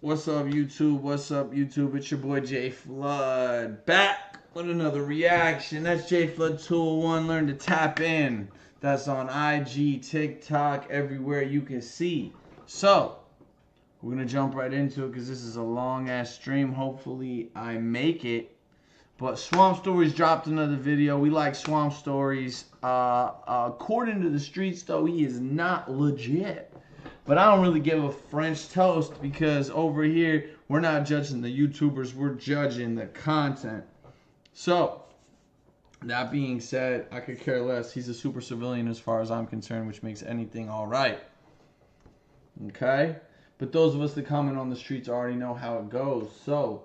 What's up, YouTube? What's up, YouTube? It's your boy JFlood back with another reaction. That's JFlood201. Learn to tap in. That's on IG, TikTok, everywhere you can see. So, we're going to jump right into it because this is a long-ass stream. Hopefully, I make it. But Swamp Stories dropped another video. We like Swamp Stories. According to the streets, though, he is not legit. But I don't really give a French toast because over here, we're not judging the YouTubers. We're judging the content. So, that being said, I could care less. He's a super civilian as far as I'm concerned, which makes anything all right. Okay? But those of us that comment on the streets already know how it goes. So,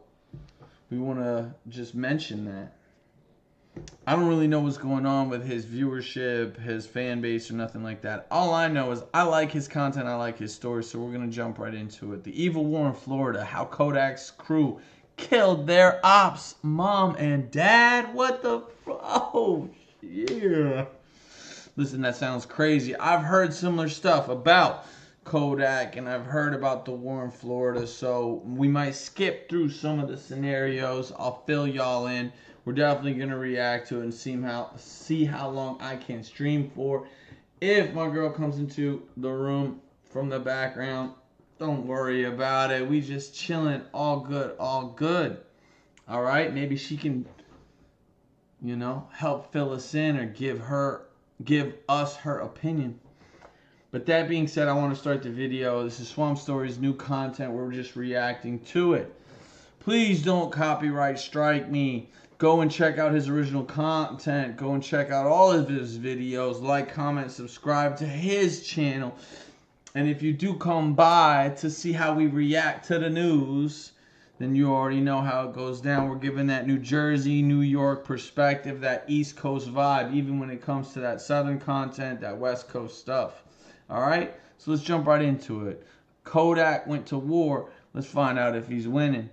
we want to just mention that. I don't really know what's going on with his viewership, his fan base, or nothing like that. All I know is I like his content, I like his story, so we're going to jump right into it. The evil war in Florida, how Kodak's crew killed their ops, mom and dad. What the... Oh, yeah. Listen, that sounds crazy. I've heard similar stuff about Kodak, and I've heard about the war in Florida, so we might skip through some of the scenarios. I'll fill y'all in. We're definitely going to react to it and see how long I can stream for. If my girl comes into the room from the background, don't worry about it. We just chilling. All good, all good. All right? Maybe she can, you know, help fill us in or give us her opinion. But that being said, I want to start the video. This is Swamp Stories, new content. We're just reacting to it. Please don't copyright strike me. Go and check out his original content. Go and check out all of his videos. Like, comment, subscribe to his channel. And if you do come by to see how we react to the news, then you already know how it goes down. We're giving that New Jersey, New York perspective, that East Coast vibe, even when it comes to that Southern content, that West Coast stuff. All right? So let's jump right into it. Kodak went to war. Let's find out if he's winning.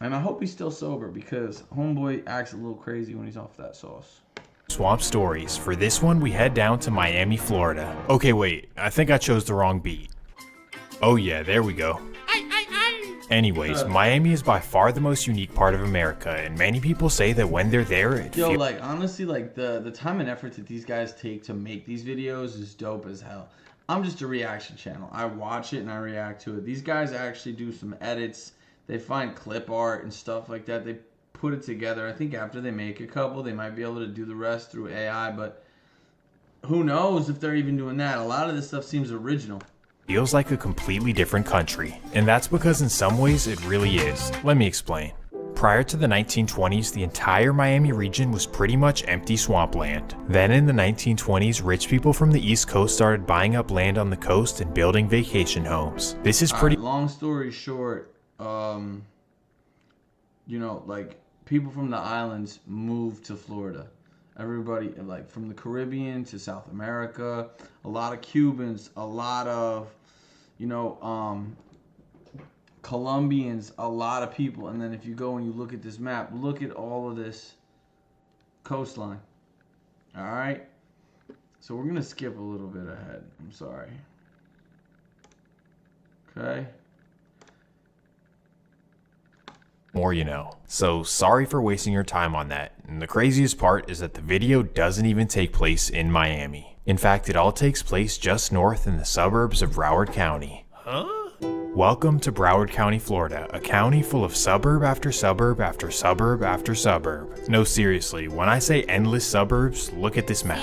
And I hope he's still sober because homeboy acts a little crazy when he's off that sauce. Swamp Stories. For this one, we head down to Miami, Florida. Okay, wait. I think I chose the wrong beat. Oh yeah, there we go. Anyways, Miami is by far the most unique part of America, and many people say that when they're there, it feels... like, honestly, like, the time and effort that these guys take to make these videos is dope as hell. I'm just a reaction channel. I watch it and I react to it. These guys actually do some edits. They find clip art and stuff like that. They put it together. I think after they make a couple, they might be able to do the rest through AI, but who knows if they're even doing that. A lot of this stuff seems original. Feels like a completely different country, and that's because in some ways it really is. Let me explain. Prior to the 1920s, the entire Miami region was pretty much empty swampland. Then in the 1920s, rich people from the East Coast started buying up land on the coast and building vacation homes. This is pretty... long story short, you know, like, people from the islands moved to Florida. Everybody, like, from the Caribbean to South America, a lot of Cubans, a lot of, you know, Colombians, a lot of people. And then if you go and you look at this map, look at all of this coastline. All right? So we're going to skip a little bit ahead. I'm sorry. Okay. More you know. So sorry for wasting your time on that. And the craziest part is that the video doesn't even take place in Miami. In fact, it all takes place just north in the suburbs of Broward County. Huh? Welcome to Broward County, Florida, a county full of suburb after suburb after suburb after suburb. No, seriously, when I say endless suburbs, look at this map.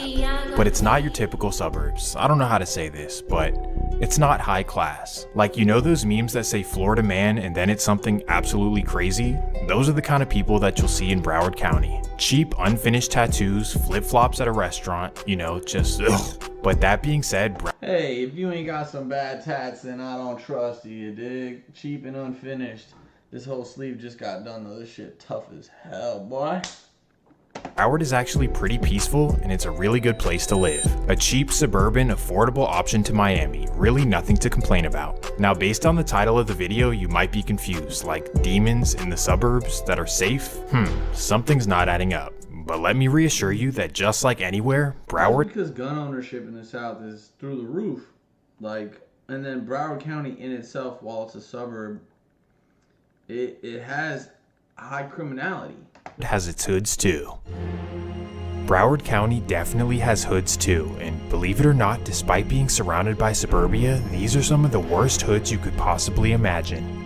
But it's not your typical suburbs. I don't know how to say this, but it's not high class. Like, you know those memes that say Florida man and then it's something absolutely crazy? Those are the kind of people that you'll see in Broward County. Cheap, unfinished tattoos, flip-flops at a restaurant, you know, just ugh. But that being said, hey, if you ain't got some bad tats, then I don't trust you, you dig? Cheap and unfinished. This whole sleeve just got done though. This shit tough as hell, boy. Broward is actually pretty peaceful, and it's a really good place to live. A cheap, suburban, affordable option to Miami. Really nothing to complain about. Now, based on the title of the video, you might be confused, like demons in the suburbs that are safe? Something's not adding up. But let me reassure you that just like anywhere, Broward... Because gun ownership in the South is through the roof. Like, And then Broward County in itself, while it's a suburb, it has high criminality. It has its hoods too. Broward County definitely has hoods too, and believe it or not, despite being surrounded by suburbia, these are some of the worst hoods you could possibly imagine.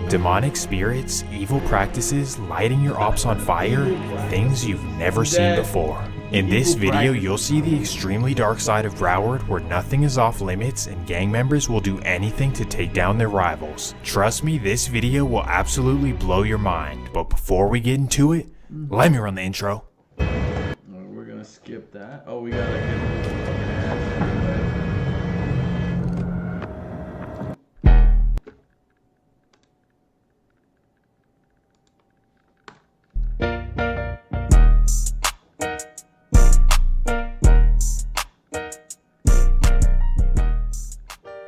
Demonic spirits, evil practices, lighting your ops on fire, and things you've never seen before. In this video, you'll see the extremely dark side of Broward, where nothing is off limits and gang members will do anything to take down their rivals. Trust me, this video will absolutely blow your mind, but before we get into it, let me run the intro. We're gonna skip that. Oh, we gotta get...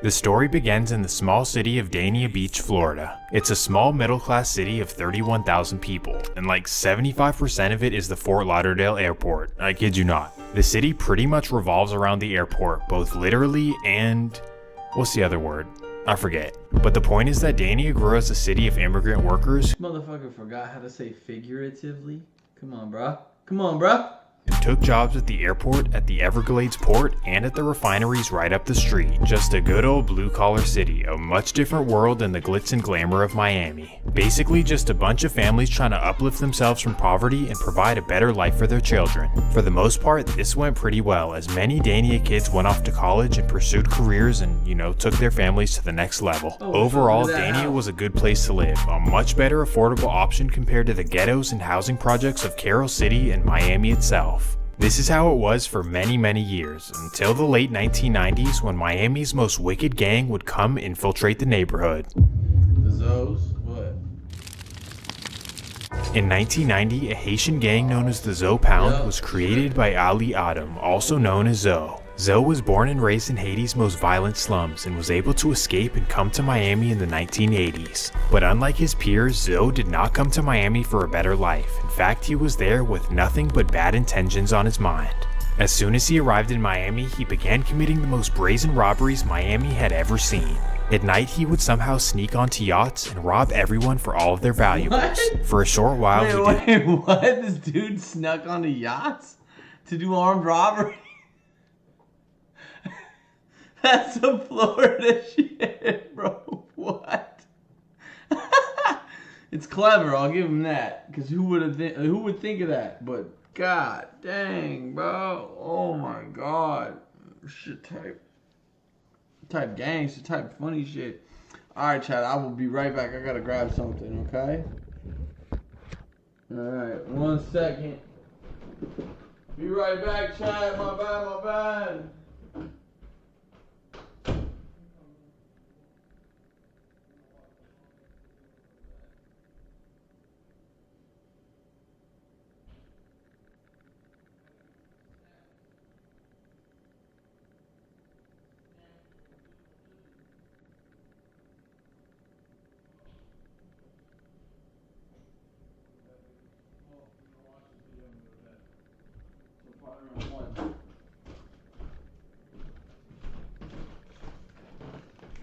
The story begins in the small city of Dania Beach, Florida. It's a small middle-class city of 31,000 people, and like 75% of it is the Fort Lauderdale airport. I kid you not. The city pretty much revolves around the airport, both literally and... what's the other word? I forget. But the point is that Dania grew as a city of immigrant workers. Motherfucker forgot how to say figuratively. Come on, bruh. Come on, bruh. And took jobs at the airport, at the Everglades port, and at the refineries right up the street. Just a good old blue-collar city, a much different world than the glitz and glamour of Miami. Basically just a bunch of families trying to uplift themselves from poverty and provide a better life for their children. For the most part, this went pretty well, as many Dania kids went off to college and pursued careers and, took their families to the next level. Overall, Dania was a good place to live, a much better affordable option compared to the ghettos and housing projects of Carroll City and Miami itself. This is how it was for many, many years, until the late 1990s when Miami's most wicked gang would come infiltrate the neighborhood. The Zoes? What? In 1990, a Haitian gang known as the Zo Pound was created by Ali Adam, also known as Zo. Zo was born and raised in Haiti's most violent slums and was able to escape and come to Miami in the 1980s. But unlike his peers, Zo did not come to Miami for a better life. In fact, he was there with nothing but bad intentions on his mind. As soon as he arrived in Miami, he began committing the most brazen robberies Miami had ever seen. At night, he would somehow sneak onto yachts and rob everyone for all of their valuables. What? For a short while, Wait, what? This dude snuck onto yachts to do armed robbery? That's some Florida shit, bro. What? It's clever. I'll give him that. Cause who would think of that? But god dang, bro. Oh my god. Shit type gangster, type funny shit. All right, Chad. I will be right back. I gotta grab something. Okay. All right. 1 second. Be right back, Chad. My bad.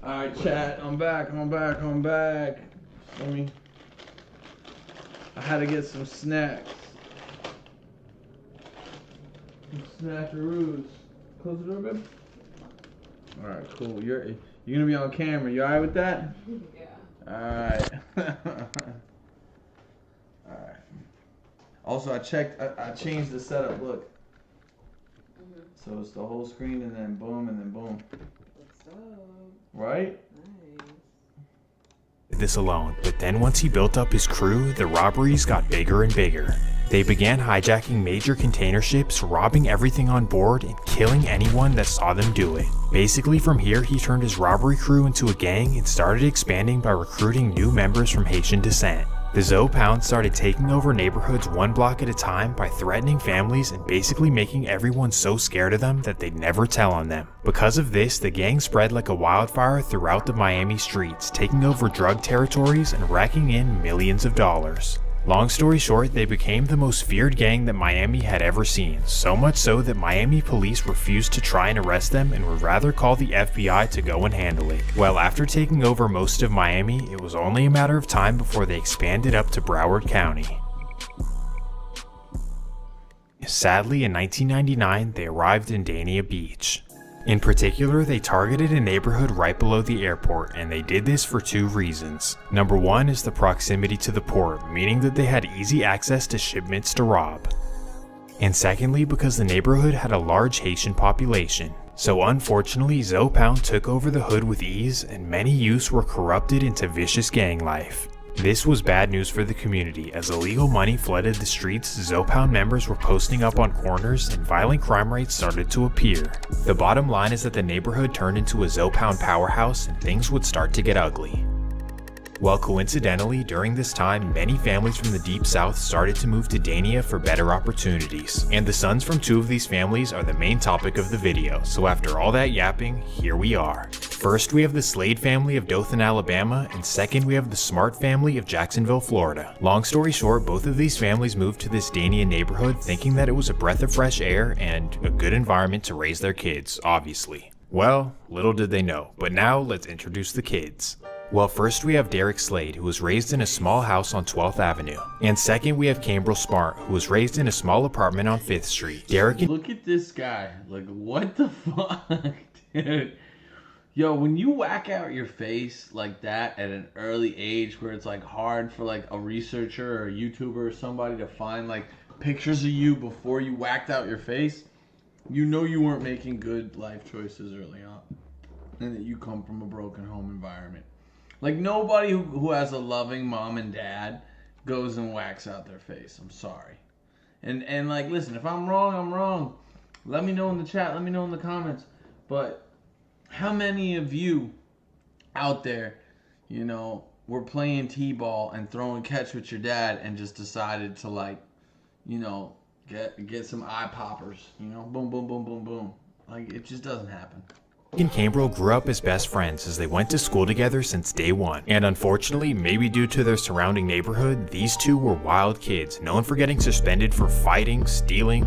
Alright, chat, I'm back. I had to get some snacks. Some snackaroos. Close the door, babe. Alright, cool. You're gonna be on camera. You alright with that? Yeah. Alright. Alright. Also, I changed the setup. Look. So it's the whole screen and then boom and then boom. What's up? Right? Nice. This alone, but then once he built up his crew, the robberies got bigger and bigger. They began hijacking major container ships, robbing everything on board, and killing anyone that saw them do it. Basically from here, he turned his robbery crew into a gang and started expanding by recruiting new members from Haitian descent. The Zo Pound started taking over neighborhoods one block at a time by threatening families and basically making everyone so scared of them that they'd never tell on them. Because of this, the gang spread like a wildfire throughout the Miami streets, taking over drug territories and racking in millions of dollars. Long story short, they became the most feared gang that Miami had ever seen, so much so that Miami police refused to try and arrest them and would rather call the FBI to go and handle it. Well, after taking over most of Miami, it was only a matter of time before they expanded up to Broward County. Sadly, in 1999, they arrived in Dania Beach. In particular, they targeted a neighborhood right below the airport, and they did this for two reasons. Number one is the proximity to the port, meaning that they had easy access to shipments to rob. And secondly, because the neighborhood had a large Haitian population. So unfortunately, Zoe Pound took over the hood with ease, and many youths were corrupted into vicious gang life. This was bad news for the community, as illegal money flooded the streets, Zoe Pound members were posting up on corners, and violent crime rates started to appear. The bottom line is that the neighborhood turned into a Zoe Pound powerhouse, and things would start to get ugly. Well, coincidentally, during this time, many families from the Deep South started to move to Dania for better opportunities, and the sons from two of these families are the main topic of the video, so after all that yapping, here we are. First, we have the Slade family of Dothan, Alabama, and second, we have the Smart family of Jacksonville, Florida. Long story short, both of these families moved to this Dania neighborhood thinking that it was a breath of fresh air and a good environment to raise their kids, obviously. Well, little did they know, but now let's introduce the kids. Well, first we have Derek Slade, who was raised in a small house on 12th Avenue. And second, we have Cambrel Smart, who was raised in a small apartment on 5th Street. Derek and— Look at this guy. Like, what the fuck, dude? Yo, when you whack out your face like that at an early age where it's like hard for like a researcher or a YouTuber or somebody to find like pictures of you before you whacked out your face, you know you weren't making good life choices early on. And that you come from a broken home environment. Like, nobody who has a loving mom and dad goes and whacks out their face. I'm sorry. And like, listen, if I'm wrong, I'm wrong. Let me know in the chat. Let me know in the comments. But how many of you out there, you know, were playing t-ball and throwing catch with your dad and just decided to, like, you know, get some eye poppers, you know, boom, boom, boom, boom, boom. Like, it just doesn't happen. and Cambrel grew up as best friends as they went to school together since day one. And unfortunately, maybe due to their surrounding neighborhood, these two were wild kids, known for getting suspended for fighting, stealing,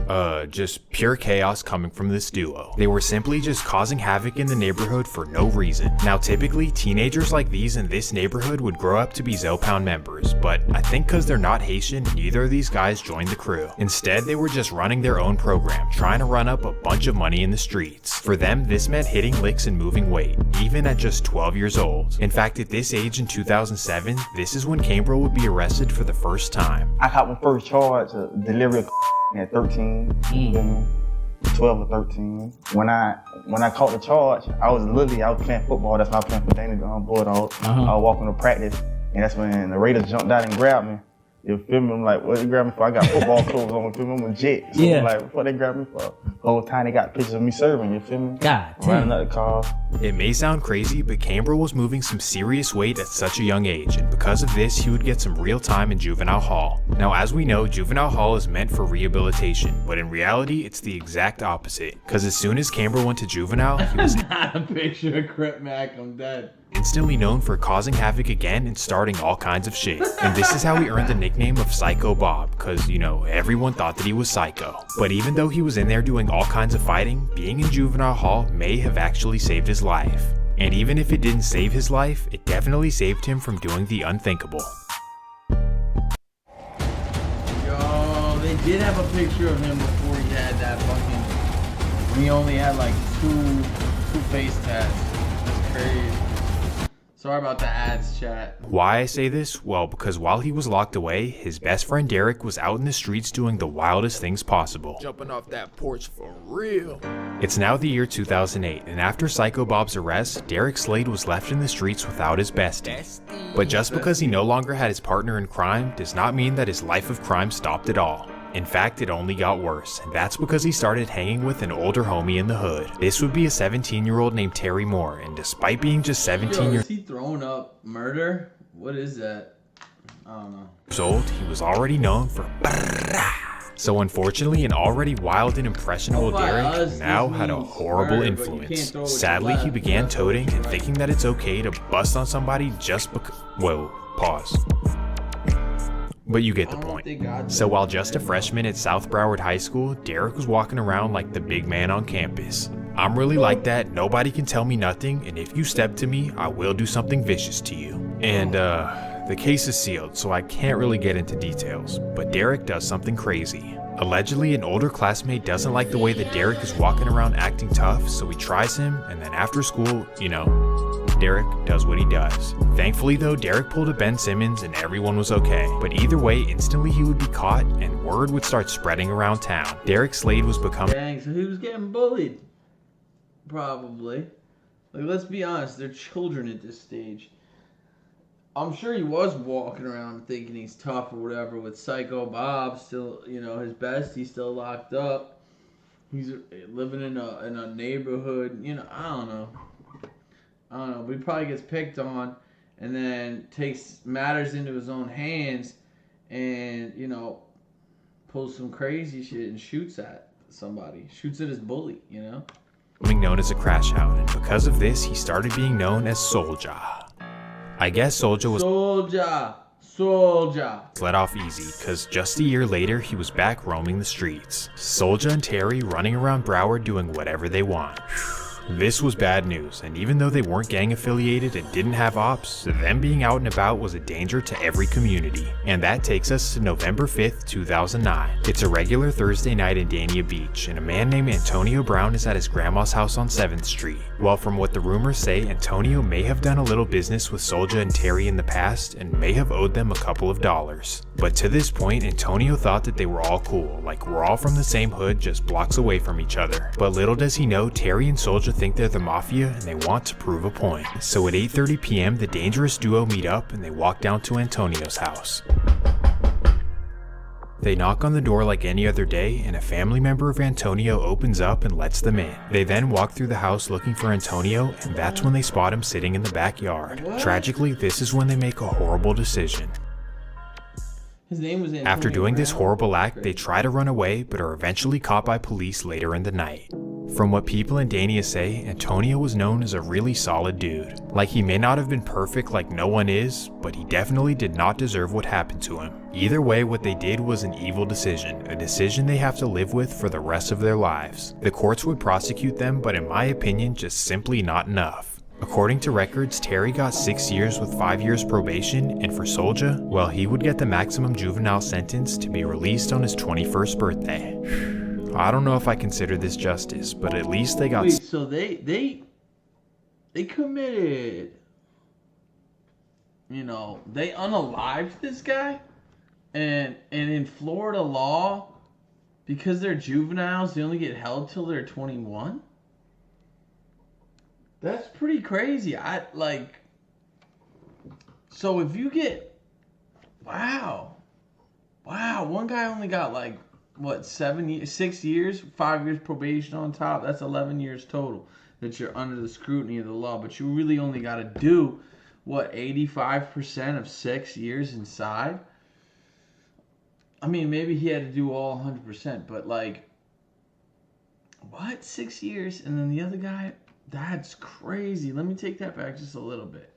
just pure chaos coming from this duo. They were simply just causing havoc in the neighborhood for no reason. Now typically, teenagers like these in this neighborhood would grow up to be Zopound members, but I think cause they're not Haitian, neither of these guys joined the crew. Instead, they were just running their own program, trying to run up a bunch of money in the streets. For them, this meant hitting licks and moving weight, even at just 12 years old. In fact, at this age in 2007, this is when Cambrel would be arrested for the first time. I caught my first charge of delivery at 13, 12 or 13. When I caught the charge, I was playing football. That's when I was playing for Dana Bulldogs. I was walking to practice, and that's when the Raiders jumped out and grabbed me. You feel me? I'm like, what they grab me for? I got football clothes on, you feel me? I'm a jet. So I'm like, what they grab me for? The whole time they got pictures of me serving, you feel me? God damn. Running up the car. It may sound crazy, but Cambrel was moving some serious weight at such a young age, and because of this, he would get some real time in juvenile hall. Now, as we know, juvenile hall is meant for rehabilitation, but in reality, it's the exact opposite. Because as soon as Cambrel went to juvenile, he was Not a picture of Crip Mac, I'm dead. instantly known for causing havoc again and starting all kinds of shit. And this is how he earned the nickname of Psycho Bob, cause you know, everyone thought that he was psycho. But even though he was in there doing all kinds of fighting, being in juvenile hall may have actually saved his life. And even if it didn't save his life, it definitely saved him from doing the unthinkable. Yo, they did have a picture of him before he had that fucking, when he only had like two face tats. That's crazy. Sorry about the ads, chat. Why I say this? Well, because while he was locked away, his best friend Derek was out in the streets doing the wildest things possible. Jumping off that porch for real. It's now the year 2008, and after Psycho Bob's arrest, Derek Slade was left in the streets without his bestie. But just because he no longer had his partner in crime does not mean that his life of crime stopped at all. In fact, it only got worse, and that's because he started hanging with an older homie in the hood. This would be a 17-year-old named Terry Moore, and despite being just 17 years Is he throwing up murder? What is that? I don't know. old, he was already known for so unfortunately, an already wild and impressionable Derek now had a horrible influence. Sadly, he began toting and thinking that it's okay to bust on somebody just because— whoa, pause. But you get the I don't know if point. they got So that. while just a freshman at South Broward High School, Derek was walking around like the big man on campus. I'm really like that, nobody can tell me nothing, and if you step to me, I will do something vicious to you. And the case is sealed, so I can't really get into details, but Derek does something crazy. Allegedly, an older classmate doesn't like the way that Derek is walking around acting tough, so he tries him, and then after school, you know, Derek does what he does. Thankfully though, Derek pulled a Ben Simmons and everyone was okay. But either way, instantly he would be caught and word would start spreading around town. Derek Slade was becoming... Dang, so he was getting bullied. Probably. Like, let's be honest, they're children at this stage. I'm sure he was walking around thinking he's tough or whatever with Psycho Bob still, you know, his bestie still locked up. He's living in a neighborhood, you know, I don't know, but he probably gets picked on and then takes matters into his own hands and, you know, pulls some crazy shit and shoots at somebody, shoots at his bully, you know? known as a crash out, and because of this, he started being known as Soulja. I guess Soulja was let off easy, cause just a year later, he was back roaming the streets. Soulja and Terry running around Broward doing whatever they want. This was bad news, and even though they weren't gang affiliated and didn't have ops, them being out and about was a danger to every community. And that takes us to November 5th, 2009. It's a regular Thursday night in Dania Beach, and a man named Antonio Brown is at his grandma's house on 7th Street. Well, from what the rumors say, Antonio may have done a little business with Soulja and Terry in the past, and may have owed them a couple of dollars. But to this point, Antonio thought that they were all cool, like we're all from the same hood, just blocks away from each other. But little does he know, Terry and Soulja think they're the mafia and they want to prove a point. So at 8:30 p.m. the dangerous duo meet up and they walk down to Antonio's house. They knock on the door like any other day and a family member of Antonio opens up and lets them in. They then walk through the house looking for Antonio and that's when they spot him sitting in the backyard. Tragically, this is when they make a horrible decision. His name was Antonio After doing this Brown. horrible act, they try to run away but are eventually caught by police later in the night. From what people in Dania say, Antonio was known as a really solid dude. Like, he may not have been perfect like no one is, but he definitely did not deserve what happened to him. Either way, what they did was an evil decision, a decision they have to live with for the rest of their lives. The courts would prosecute them, but in my opinion, just simply not enough. According to records, Terry got 6 years with 5 years probation, and for Soulja, well, he would get the maximum juvenile sentence to be released on his 21st birthday. I don't know if I consider this justice, but at least they got... Wait, so they committed, you know, they unalived this guy? And in Florida law, because they're juveniles, they only get held till they're 21? That's pretty crazy. So if you get, wow, one guy only got like, what, 6 years, 5 years probation on top. That's 11 years total that you're under the scrutiny of the law. But you really only got to do, what, 85% of 6 years inside? I mean, maybe he had to do all 100%, but like, what, 6 years? And then the other guy, that's crazy. Let me take that back just a little bit.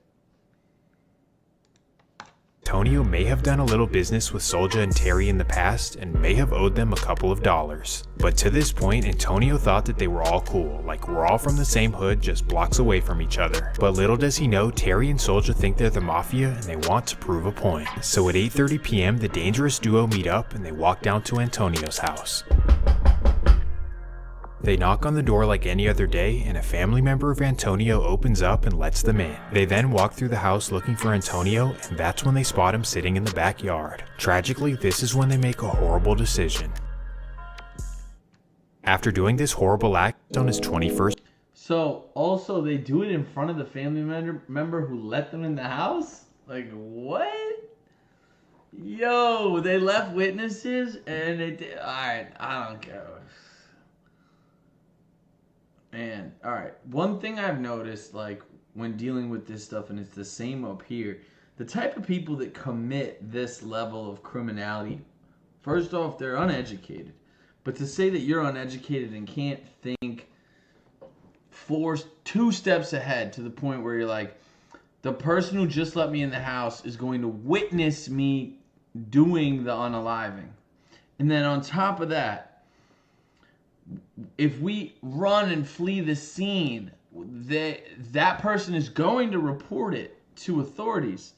Antonio may have done a little business with Soulja and Terry in the past and may have owed them a couple of dollars. But to this point, Antonio thought that they were all cool, like we're all from the same hood, just blocks away from each other. But little does he know, Terry and Soulja think they're the mafia and they want to prove a point. So at 8:30 p.m. the dangerous duo meet up and they walk down to Antonio's house. They knock on the door like any other day, and a family member of Antonio opens up and lets them in. They then walk through the house looking for Antonio, and that's when they spot him sitting in the backyard. Tragically, this is when they make a horrible decision. After doing this horrible act on his 21st... So, also, they do it in front of the family member who let them in the house? Like, what? Yo, they left witnesses, and they did... Alright, I don't care. Man, alright. One thing I've noticed, like, when dealing with this stuff, and it's the same up here, the type of people that commit this level of criminality, first off, they're uneducated. But to say that you're uneducated and can't think 2 steps ahead to the point where you're like, the person who just let me in the house is going to witness me doing the unaliving. And then on top of that, if we run and flee the scene, that person is going to report it to authorities.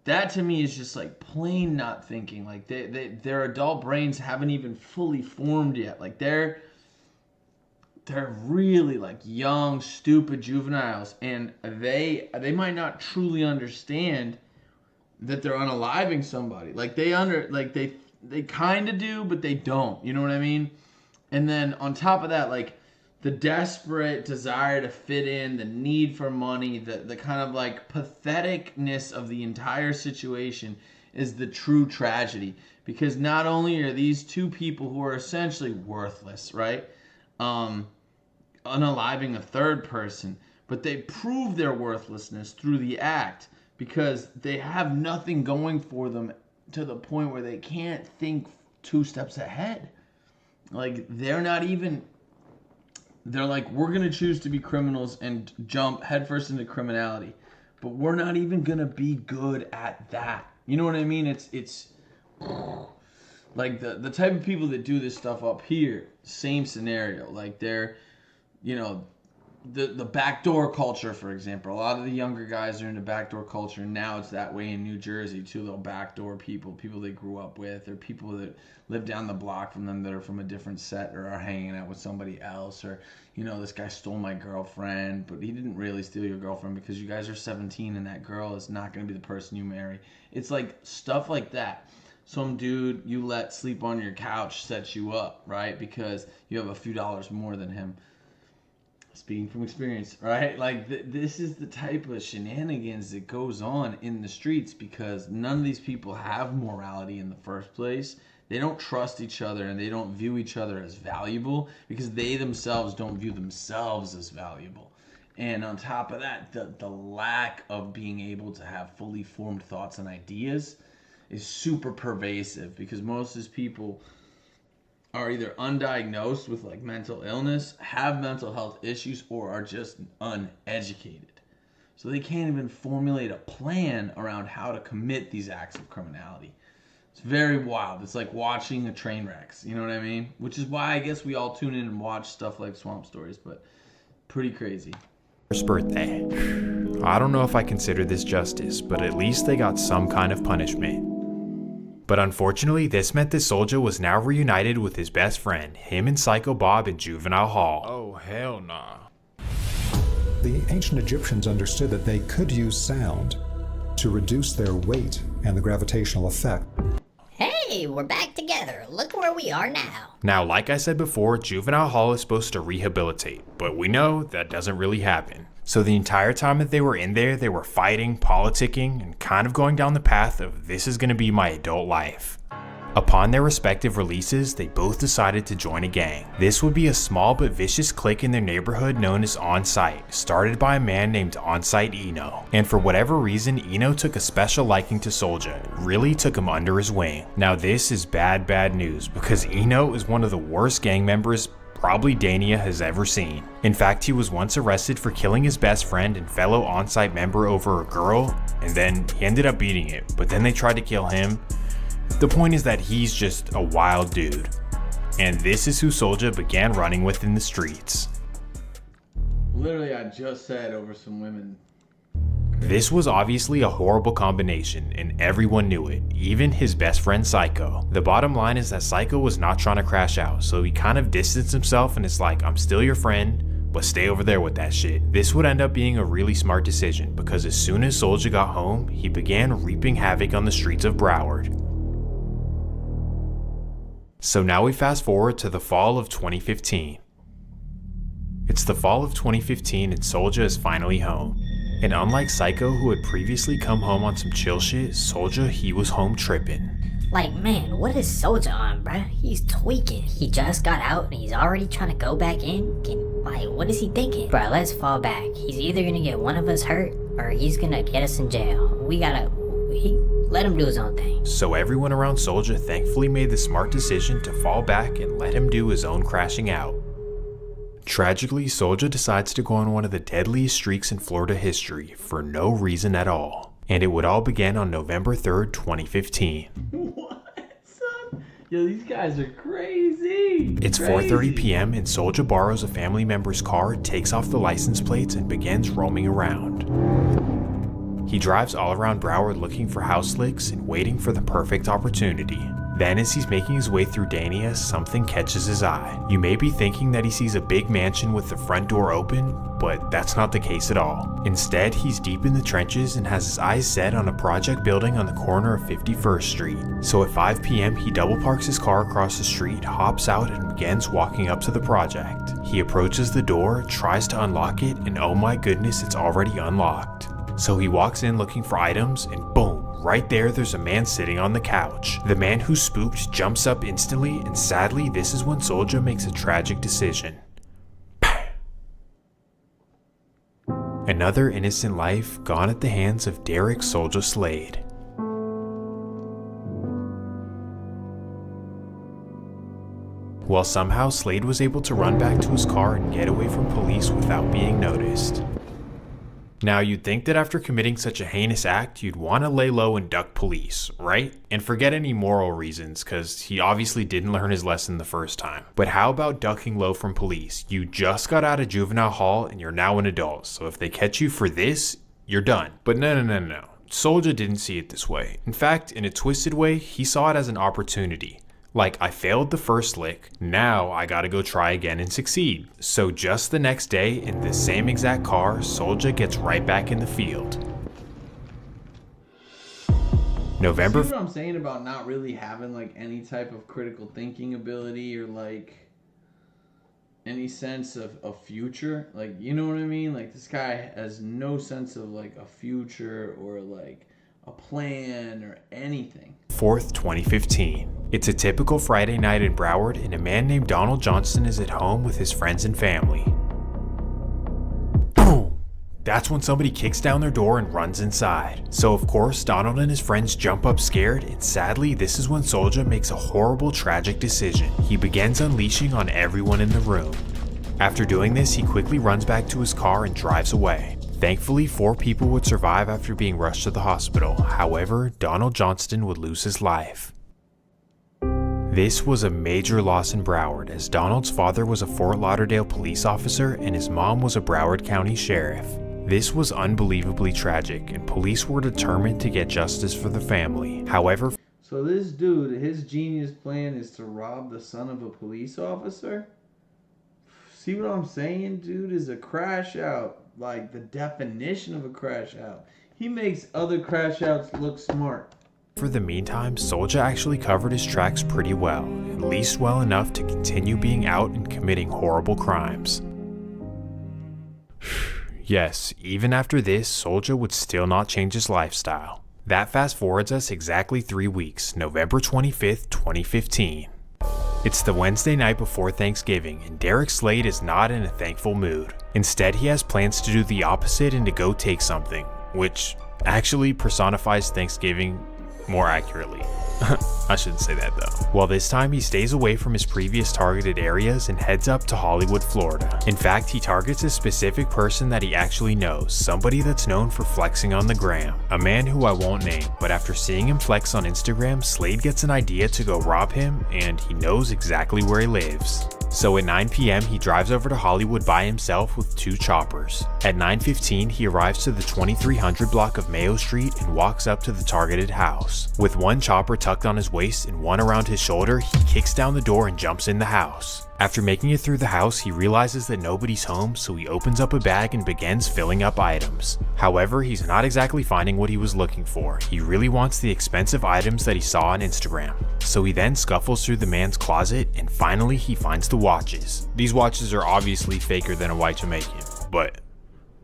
That to me is just like plain not thinking. Like their adult brains haven't even fully formed yet. Like they're really like young, stupid juveniles, and they might not truly understand that they're unaliving somebody. Like they kind of do, but they don't. You know what I mean? And then on top of that, like the desperate desire to fit in, the need for money, the kind of like patheticness of the entire situation is the true tragedy. Because not only are these two people who are essentially worthless, right? Unaliving a third person, but they prove their worthlessness through the act because they have nothing going for them to the point where they can't think 2 steps ahead. Like they're like, we're going to choose to be criminals and jump headfirst into criminality, but we're not even going to be good at that. You know what I mean? It's like the type of people that do this stuff up here, same scenario. Like they're, you know, the backdoor culture, for example. A lot of the younger guys are into backdoor culture. Now it's that way in New Jersey too. Little backdoor people they grew up with, or people that live down the block from them that are from a different set or are hanging out with somebody else, or, you know, this guy stole my girlfriend, but he didn't really steal your girlfriend because you guys are 17 and that girl is not going to be the person you marry. It's like stuff like that. Some dude you let sleep on your couch sets you up, right? Because you have a few dollars more than him. Speaking from experience, right? Like this is the type of shenanigans that goes on in the streets because none of these people have morality in the first place. They don't trust each other and they don't view each other as valuable because they themselves don't view themselves as valuable. And on top of that, the lack of being able to have fully formed thoughts and ideas is super pervasive because most of these people are either undiagnosed with like mental illness, have mental health issues, or are just uneducated. So they can't even formulate a plan around how to commit these acts of criminality. It's very wild. It's like watching a train wreck. You know what I mean? Which is why I guess we all tune in and watch stuff like Swamp Stories, but pretty crazy. First birthday. I don't know if I consider this justice, but at least they got some kind of punishment. But unfortunately, this meant that Soldier was now reunited with his best friend, him and Psycho Bob in juvenile hall. Oh, hell nah. The ancient Egyptians understood that they could use sound to reduce their weight and the gravitational effect. Hey, we're back together. Look where we are now. Now, like I said before, juvenile hall is supposed to rehabilitate, but we know that doesn't really happen. So the entire time that they were in there, they were fighting, politicking, and kind of going down the path of this is going to be my adult life. Upon their respective releases, they both decided to join a gang. This would be a small but vicious clique in their neighborhood known as On-Site, started by a man named On-Site Eno. And for whatever reason, Eno took a special liking to Soulja, really took him under his wing. Now this is bad news, because Eno is one of the worst gang members probably Dania has ever seen. In fact, he was once arrested for killing his best friend and fellow On-Site member over a girl, and then he ended up beating it, but then they tried to kill him. The point is that he's just a wild dude. And this is who Soulja began running with in the streets. Literally, I just said over some women. This was obviously a horrible combination, and everyone knew it, even his best friend Psycho. The bottom line is that Psycho was not trying to crash out, so he kind of distanced himself and it's like, I'm still your friend, but stay over there with that shit. This would end up being a really smart decision, because as soon as Soulja got home, he began reaping havoc on the streets of Broward. So now we fast forward to the fall of 2015. It's the fall of 2015 and Soulja is finally home. And unlike Psycho, who had previously come home on some chill shit, Soulja, he was home tripping. Like, man, what is Soulja on, bruh? He's tweaking. He just got out and he's already trying to go back in? What is he thinking? Bruh, let's fall back. He's either gonna get one of us hurt or he's gonna get us in jail. Let him do his own thing. So everyone around Soulja thankfully made the smart decision to fall back and let him do his own crashing out. Tragically, Soulja decides to go on one of the deadliest streaks in Florida history for no reason at all. And it would all begin on November 3rd, 2015. What, son? Yo, these guys are crazy. It's 4:30 p.m. and Soldier borrows a family member's car, takes off the license plates, and begins roaming around. He drives all around Broward looking for house licks and waiting for the perfect opportunity. Then as he's making his way through Dania, something catches his eye. You may be thinking that he sees a big mansion with the front door open, but that's not the case at all. Instead, he's deep in the trenches and has his eyes set on a project building on the corner of 51st Street. So at 5 p.m. he double parks his car across the street, hops out, and begins walking up to the project. He approaches the door, tries to unlock it, and oh my goodness, it's already unlocked. So he walks in looking for items, and boom, right there's a man sitting on the couch. The man who's spooked jumps up instantly, and sadly, this is when Soldier makes a tragic decision. Another innocent life gone at the hands of Derek Soldier Slade. Well, somehow Slade was able to run back to his car and get away from police without being noticed. Now, you'd think that after committing such a heinous act, you'd want to lay low and duck police, right? And forget any moral reasons, because he obviously didn't learn his lesson the first time. But how about ducking low from police? You just got out of juvenile hall and you're now an adult, so if they catch you for this, you're done. But no. Soldier didn't see it this way. In fact, in a twisted way, he saw it as an opportunity. Like, I failed the first lick, now I gotta go try again and succeed. So just the next day, in the same exact car, Soldier gets right back in the field. November. See what I'm saying about not really having like any type of critical thinking ability or like any sense of a future? Like, you know what I mean? Like, this guy has no sense of like a future or like a plan or anything. 4th, 2015. It's a typical Friday night in Broward, and a man named Donald Johnston is at home with his friends and family. Boom! That's when somebody kicks down their door and runs inside. So of course, Donald and his friends jump up scared, and sadly, this is when Soldier makes a horrible, tragic decision. He begins unleashing on everyone in the room. After doing this, he quickly runs back to his car and drives away. Thankfully, 4 people would survive after being rushed to the hospital. However, Donald Johnston would lose his life. This was a major loss in Broward, as Donald's father was a Fort Lauderdale police officer and his mom was a Broward County sheriff. This was unbelievably tragic, and police were determined to get justice for the family. However, so this dude, his genius plan is to rob the son of a police officer? See what I'm saying, dude? Is a crash out, like the definition of a crash out. He makes other crash outs look smart. For the meantime, Soldier actually covered his tracks pretty well, at least well enough to continue being out and committing horrible crimes. Yes, even after this, Soldier would still not change his lifestyle. That fast forwards us exactly 3 weeks, November 25th, 2015. It's the Wednesday night before Thanksgiving, and Derek Slade is not in a thankful mood. Instead, he has plans to do the opposite and to go take something, which actually personifies Thanksgiving more accurately. I shouldn't say that though. Well, this time he stays away from his previous targeted areas and heads up to Hollywood, Florida. In fact, he targets a specific person that he actually knows, somebody that's known for flexing on the gram, a man who I won't name, but after seeing him flex on Instagram, Slade gets an idea to go rob him, and he knows exactly where he lives. So at 9 p.m. he drives over to Hollywood by himself with 2 choppers. At 9:15 he arrives to the 2300 block of Mayo Street and walks up to the targeted house. With 1 chopper tucked on his waist and 1 around his shoulder, he kicks down the door and jumps in the house. After making it through the house, he realizes that nobody's home, so he opens up a bag and begins filling up items. However, he's not exactly finding what he was looking for. He really wants the expensive items that he saw on Instagram. So he then scuffles through the man's closet, and finally he finds the watches. These watches are obviously faker than a white Jamaican, but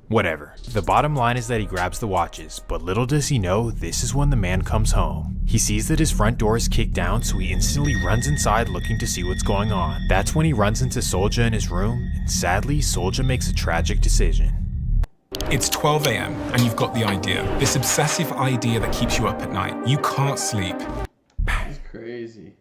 whatever. The bottom line is that he grabs the watches, but little does he know, this is when the man comes home. He sees that his front door is kicked down, so he instantly runs inside looking to see what's going on. That's when he runs into Soldier in his room, and sadly, Soldier makes a tragic decision. It's 12 a.m. and you've got the idea. This obsessive idea that keeps you up at night. You can't sleep. It's crazy.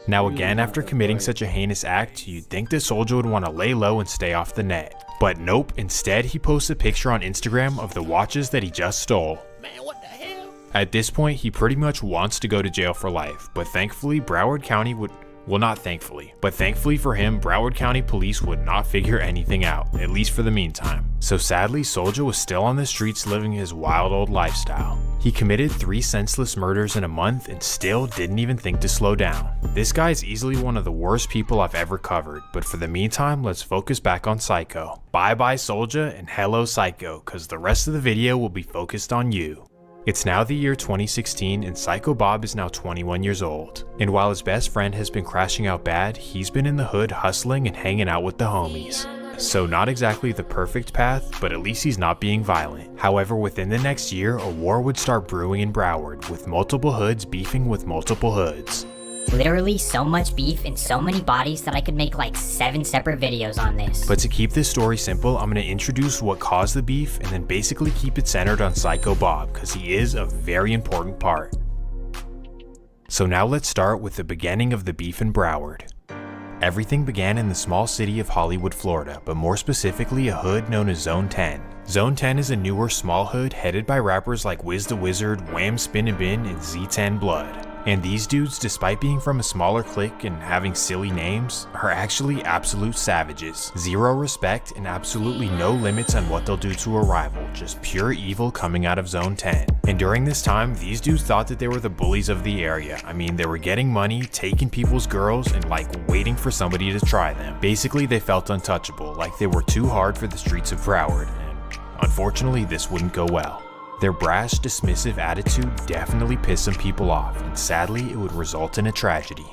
Now again, after committing such a heinous act, you'd think the Soldier would want to lay low and stay off the net. But nope, instead he posts a picture on Instagram of the watches that he just stole. man, what the hell? At this point, he pretty much wants to go to jail for life, but thankfully, Broward County would... Well, not thankfully, but thankfully for him, Broward County police would not figure anything out, at least for the meantime. So sadly, Soulja was still on the streets living his wild old lifestyle. He committed 3 senseless murders in a month and still didn't even think to slow down. This guy is easily one of the worst people I've ever covered, but for the meantime, let's focus back on Psycho. Bye bye Soulja and hello Psycho, cause the rest of the video will be focused on you. It's now the year 2016 and Psycho Bob is now 21 years old. And while his best friend has been crashing out bad, he's been in the hood hustling and hanging out with the homies. So not exactly the perfect path, but at least he's not being violent. However, within the next year, a war would start brewing in Broward, with multiple hoods beefing with multiple hoods. Literally so much beef and so many bodies that I could make like 7 separate videos on this. But to keep this story simple, I'm going to introduce what caused the beef and then basically keep it centered on Psycho Bob, because he is a very important part. So now let's start with the beginning of the beef in Broward. Everything began in the small city of Hollywood, Florida, but more specifically a hood known as Zone 10. Zone 10 is a newer small hood headed by rappers like Wiz the Wizard, Wham Spin and Bin, and Z10 Blood. And these dudes, despite being from a smaller clique and having silly names, are actually absolute savages. Zero respect and absolutely no limits on what they'll do to a rival, just pure evil coming out of Zone 10. And during this time, these dudes thought that they were the bullies of the area. I mean, they were getting money, taking people's girls, and like waiting for somebody to try them. Basically, they felt untouchable, like they were too hard for the streets of Broward, and unfortunately, this wouldn't go well. Their brash, dismissive attitude definitely pissed some people off, and sadly, it would result in a tragedy.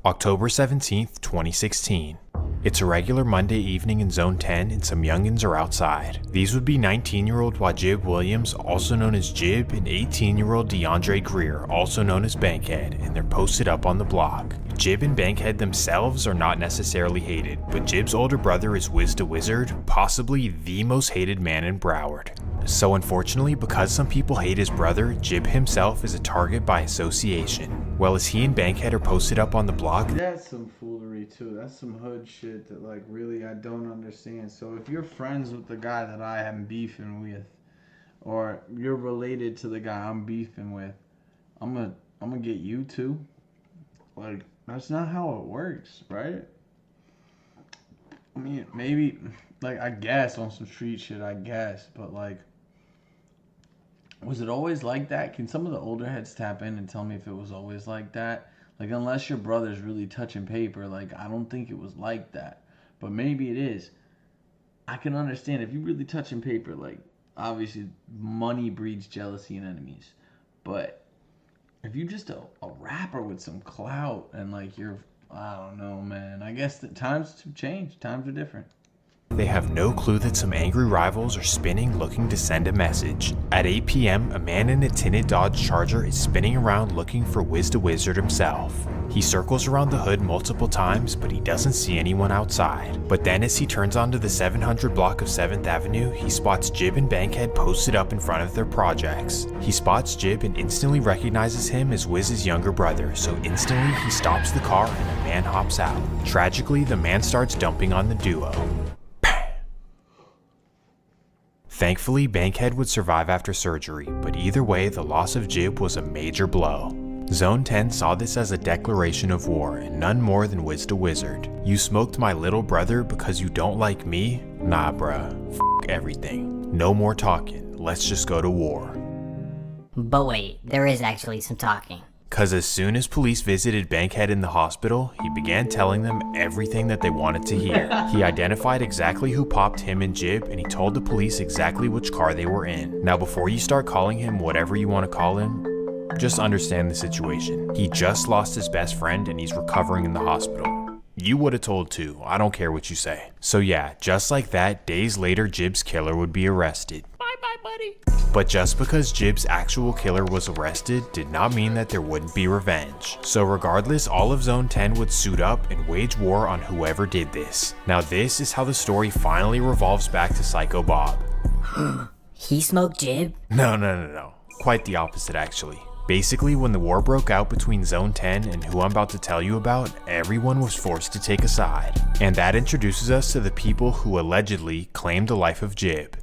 October 17th, 2016. It's a regular Monday evening in Zone 10 and some youngins are outside. These would be 19-year-old Wajib Williams, also known as Jib, and 18-year-old DeAndre Greer, also known as Bankhead, and they're posted up on the block. Jib and Bankhead themselves are not necessarily hated, but Jib's older brother is Wiz the Wizard, possibly the most hated man in Broward. So unfortunately, because some people hate his brother, Jib himself is a target by association. Well, as he and Bankhead are posted up on the block, that's some foolery too. That's some hood shit that like really I don't understand. So if you're friends with the guy that I am beefing with, or you're related to the guy I'm beefing with, I'm gonna get you too. Like, that's not how it works, right? I mean, maybe, like, I guess on some street shit, I guess, but like, was it always like that? Can some of the older heads tap in and tell me if it was always like that? Like, unless your brother's really touching paper, like, I don't think it was like that. But maybe it is. I can understand if you're really touching paper, like, obviously money breeds jealousy and enemies. But if you're just a rapper with some clout and like you're, I don't know, man. I guess the times have changed. Times are different. they have no clue that some angry rivals are spinning looking to send a message. At 8 p.m., a man in a tinted Dodge Charger is spinning around looking for Wiz the Wizard himself. He circles around the hood multiple times, but he doesn't see anyone outside. But then as he turns onto the 700 block of 7th Avenue, he spots Jib and Bankhead posted up in front of their projects. He spots Jib and instantly recognizes him as Wiz's younger brother, so instantly he stops the car and a man hops out. Tragically, the man starts dumping on the duo. Thankfully, Bankhead would survive after surgery, but either way, the loss of Jib was a major blow. Zone 10 saw this as a declaration of war, and none more than Wiz the Wizard. You smoked my little brother because you don't like me? Nah bruh, f*** everything. No more talking, let's just go to war. But wait, there is actually some talking. Cause as soon as police visited Bankhead in the hospital, he began telling them everything that they wanted to hear. He identified exactly who popped him and Jib, and he told the police exactly which car they were in. Now before you start calling him whatever you want to call him, just understand the situation. He just lost his best friend and he's recovering in the hospital. You would have told too, I don't care what you say. So yeah, just like that, days later Jib's killer would be arrested. Bye, buddy. But just because Jib's actual killer was arrested did not mean that there wouldn't be revenge. So regardless, all of Zone 10 would suit up and wage war on whoever did this. Now this is how the story finally revolves back to Psycho Bob. He smoked Jib? No. Quite the opposite actually. Basically, when the war broke out between Zone 10 and who I'm about to tell you about, everyone was forced to take a side. And that introduces us to the people who allegedly claimed the life of Jib.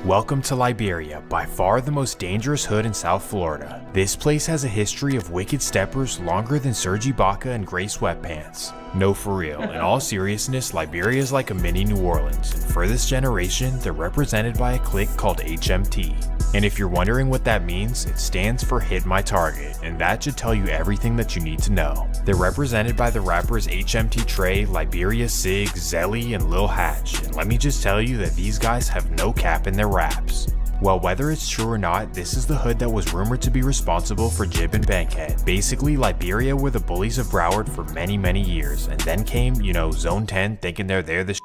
Welcome to Liberia, by far the most dangerous hood in South Florida. This place has a history of wicked steppers longer than Serge Ibaka and gray sweatpants. No, for real, in all seriousness, Liberia is like a mini New Orleans, and for this generation, they're represented by a clique called HMT. And if you're wondering what that means, it stands for Hit My Target, and that should tell you everything that you need to know. They're represented by the rappers HMT Trey, Liberia Sig, Zelly, and Lil Hatch, and let me just tell you that these guys have no cap in their raps. Well, whether it's true or not, this is the hood that was rumored to be responsible for Jib and Bankhead. Basically, Liberia were the bullies of Broward for many years, and then came, Zone 10 thinking they're the shit,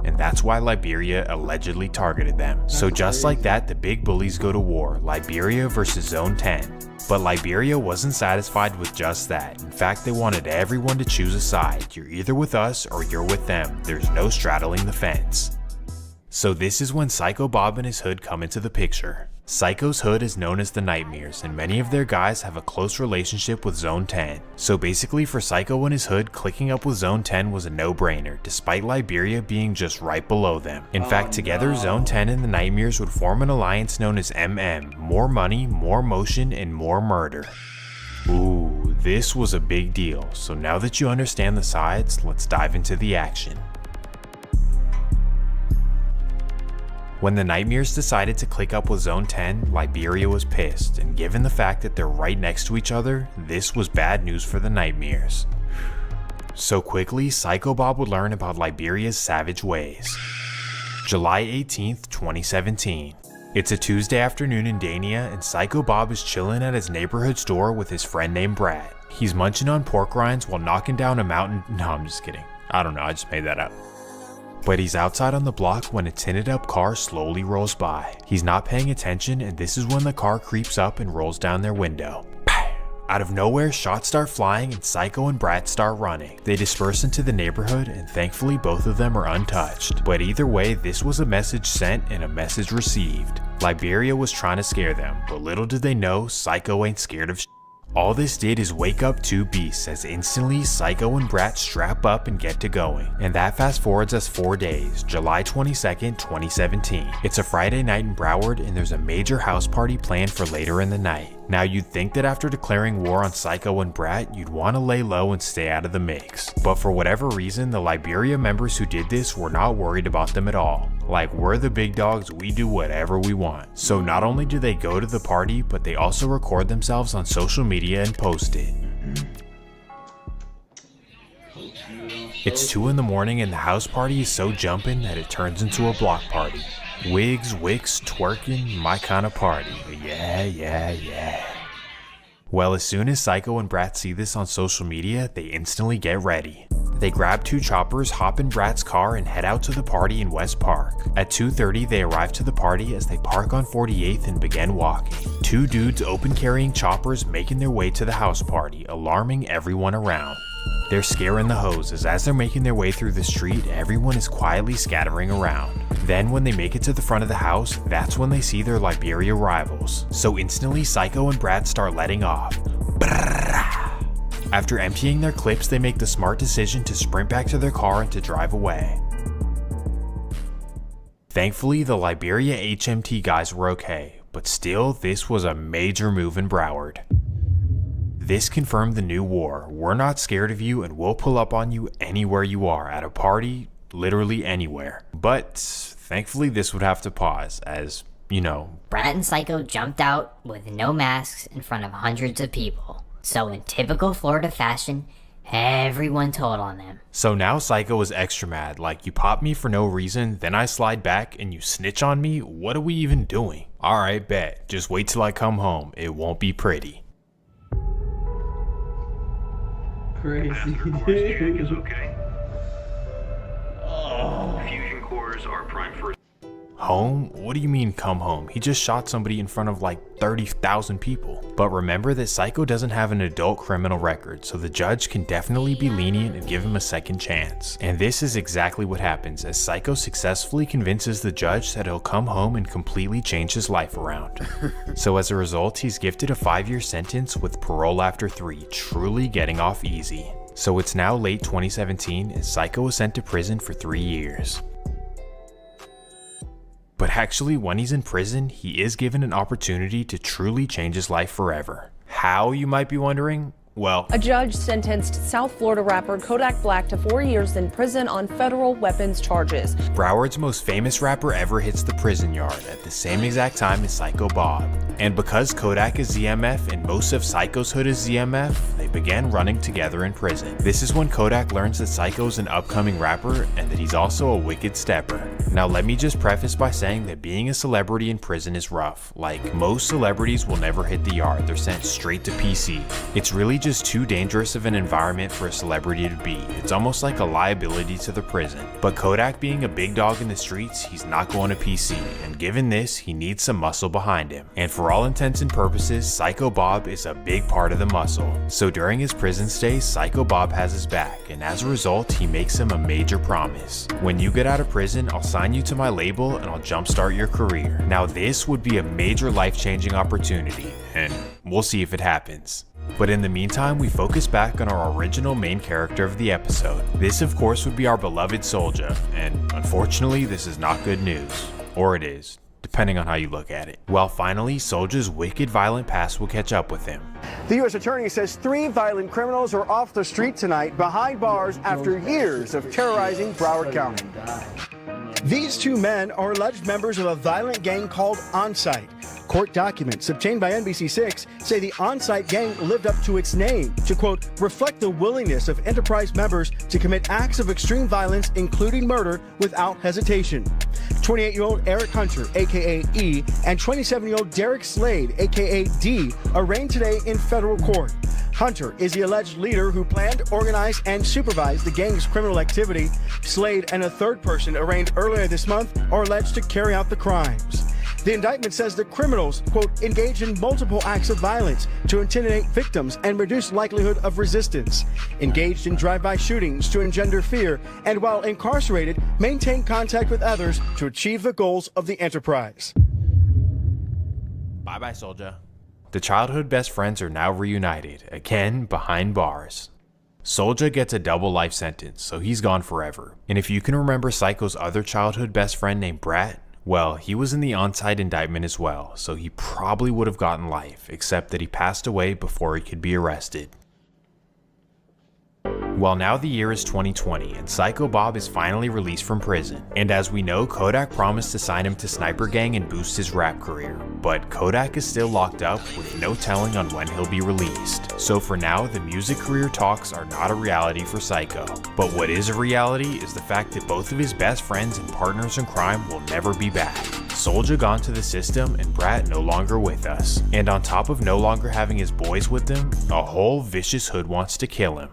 and that's why Liberia allegedly targeted them. So just like that, the big bullies go to war, Liberia versus Zone 10. But Liberia wasn't satisfied with just that. In fact, they wanted everyone to choose a side. You're either with us or you're with them. There's no straddling the fence. So this is when Psycho Bob and his hood come into the picture. Psycho's hood is known as the Nightmares, and many of their guys have a close relationship with Zone 10. So basically for Psycho and his hood, clicking up with Zone 10 was a no-brainer, despite Liberia being just right below them. In fact, together Zone 10 and the Nightmares would form an alliance known as MM, more money, more motion, and more murder. Ooh, this was a big deal. So now that you understand the sides, let's dive into the action. When the Nightmares decided to click up with Zone 10, Liberia was pissed, and given the fact that they're right next to each other, this was bad news for the Nightmares. So quickly, Psycho Bob would learn about Liberia's savage ways. July 18th, 2017. It's a Tuesday afternoon in Dania, and Psycho Bob is chilling at his neighborhood store with his friend named Brad. He's munching on pork rinds while knocking down a mountain. No, I'm just kidding. I don't know, I just made that up. But he's outside on the block when a tinted up car slowly rolls by. He's not paying attention, and this is when the car creeps up and rolls down their window. Out of nowhere, shots start flying and Psycho and Brat start running. They disperse into the neighborhood, and thankfully both of them are untouched. But either way, this was a message sent and a message received. Liberia was trying to scare them, but little did they know, Psycho ain't scared of shit. All this did is wake up two beasts, as instantly Psycho and Brat strap up and get to going. And that fast forwards us 4 days, July 22nd, 2017. It's a Friday night in Broward, and there's a major house party planned for later in the night. Now you'd think that after declaring war on Psycho and Brat, you'd want to lay low and stay out of the mix. But for whatever reason, the Liberia members who did this were not worried about them at all. Like, we're the big dogs, we do whatever we want. So not only do they go to the party, but they also record themselves on social media and post it. It's 2 in the morning and the house party is so jumping that it turns into a block party. Wigs, wicks, twerking, my kind of party. Yeah. Well, as soon as Psycho and Brat see this on social media, they instantly get ready. They grab 2 choppers, hop in Brat's car, and head out to the party in West Park. At 2:30, they arrive to the party as they park on 48th and begin walking. 2 dudes open carrying choppers making their way to the house party, alarming everyone around. They're scaring the hoes as they're making their way through the street, everyone is quietly scattering around. Then when they make it to the front of the house, that's when they see their Liberia rivals. So instantly Psycho and Brat start letting off. After emptying their clips, they make the smart decision to sprint back to their car and to drive away. Thankfully, the Liberia HMT guys were okay, but still, this was a major move in Broward. This confirmed the new war. We're not scared of you and we'll pull up on you anywhere you are, at a party, literally anywhere. But thankfully this would have to pause as, Brat and Psycho jumped out with no masks in front of hundreds of people. So in typical Florida fashion, everyone told on them. So now Psycho is extra mad, like, you pop me for no reason, then I slide back and you snitch on me? What are we even doing? Alright, bet. Just wait till I come home. It won't be pretty. Crazy, dude. Is okay. Fusion cores are primed for. Home? What do you mean come home? He just shot somebody in front of like 30,000 people. But remember that Psycho doesn't have an adult criminal record, so the judge can definitely be lenient and give him a second chance. And this is exactly what happens as Psycho successfully convinces the judge that he'll come home and completely change his life around. So as a result, he's gifted a 5-year sentence with parole after 3, truly getting off easy. So it's now late 2017 and Psycho was sent to prison for 3 years. But actually, when he's in prison, he is given an opportunity to truly change his life forever. How, you might be wondering? Well, a judge sentenced South Florida rapper Kodak Black to 4 years in prison on federal weapons charges. Broward's most famous rapper ever hits the prison yard at the same exact time as Psycho Bob. And because Kodak is ZMF and most of Psycho's hood is ZMF, they began running together in prison. This is when Kodak learns that Psycho's an upcoming rapper and that he's also a wicked stepper. Now let me just preface by saying that being a celebrity in prison is rough. Like, most celebrities will never hit the yard, they're sent straight to PC. It's really just too dangerous of an environment for a celebrity to be. It's almost like a liability to the prison. But Kodak being a big dog in the streets, he's not going to PC, and given this, he needs some muscle behind him. And for all intents and purposes, Psycho Bob is a big part of the muscle. So during his prison stay, Psycho Bob has his back, and as a result, he makes him a major promise. When you get out of prison, I'll sign you to my label and I'll jumpstart your career. Now this would be a major life-changing opportunity, and we'll see if it happens. But in the meantime, we focus back on our original main character of the episode. This of course would be our beloved Soulja, and unfortunately this is not good news. Or it is, depending on how you look at it. Well, finally, Soulja's wicked violent past will catch up with him. The U.S. Attorney says 3 violent criminals are off the street tonight behind bars after years of terrorizing Broward County. These 2 men are alleged members of a violent gang called Onsite. Court documents obtained by NBC6 say the Onsite gang lived up to its name to, quote, reflect the willingness of enterprise members to commit acts of extreme violence, including murder, without hesitation. 28-year-old Eric Hunter, a.k.a. E, and 27-year-old Derek Slade, a.k.a. D, arraigned today in federal court. Hunter is the alleged leader who planned, organized, and supervised the gang's criminal activity. Slade and a third person arraigned earlier this month are alleged to carry out the crimes. The indictment says the criminals, quote, engage in multiple acts of violence to intimidate victims and reduce likelihood of resistance, engaged in drive-by shootings to engender fear, and while incarcerated, maintain contact with others to achieve the goals of the enterprise. Bye-bye, Soulja. The childhood best friends are now reunited, again behind bars. Soulja gets a double life sentence, so he's gone forever. And if you can remember Psycho's other childhood best friend named Brat, well, he was in the Onsite indictment as well, so he probably would have gotten life, except that he passed away before he could be arrested. Well, now the year is 2020 and Psycho Bob is finally released from prison. And as we know, Kodak promised to sign him to Sniper Gang and boost his rap career. But Kodak is still locked up with no telling on when he'll be released. So for now, the music career talks are not a reality for Psycho. But what is a reality is the fact that both of his best friends and partners in crime will never be back. Soulja gone to the system and Brat no longer with us. And on top of no longer having his boys with them, a whole vicious hood wants to kill him.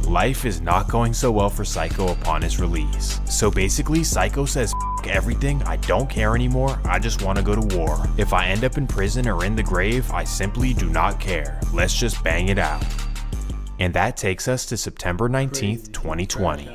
Life is not going so well for Psycho upon his release. So basically, Psycho says, "F everything, I don't care anymore, I just want to go to war. If I end up in prison or in the grave, I simply do not care. Let's just bang it out." And that takes us to September 19th, 2020.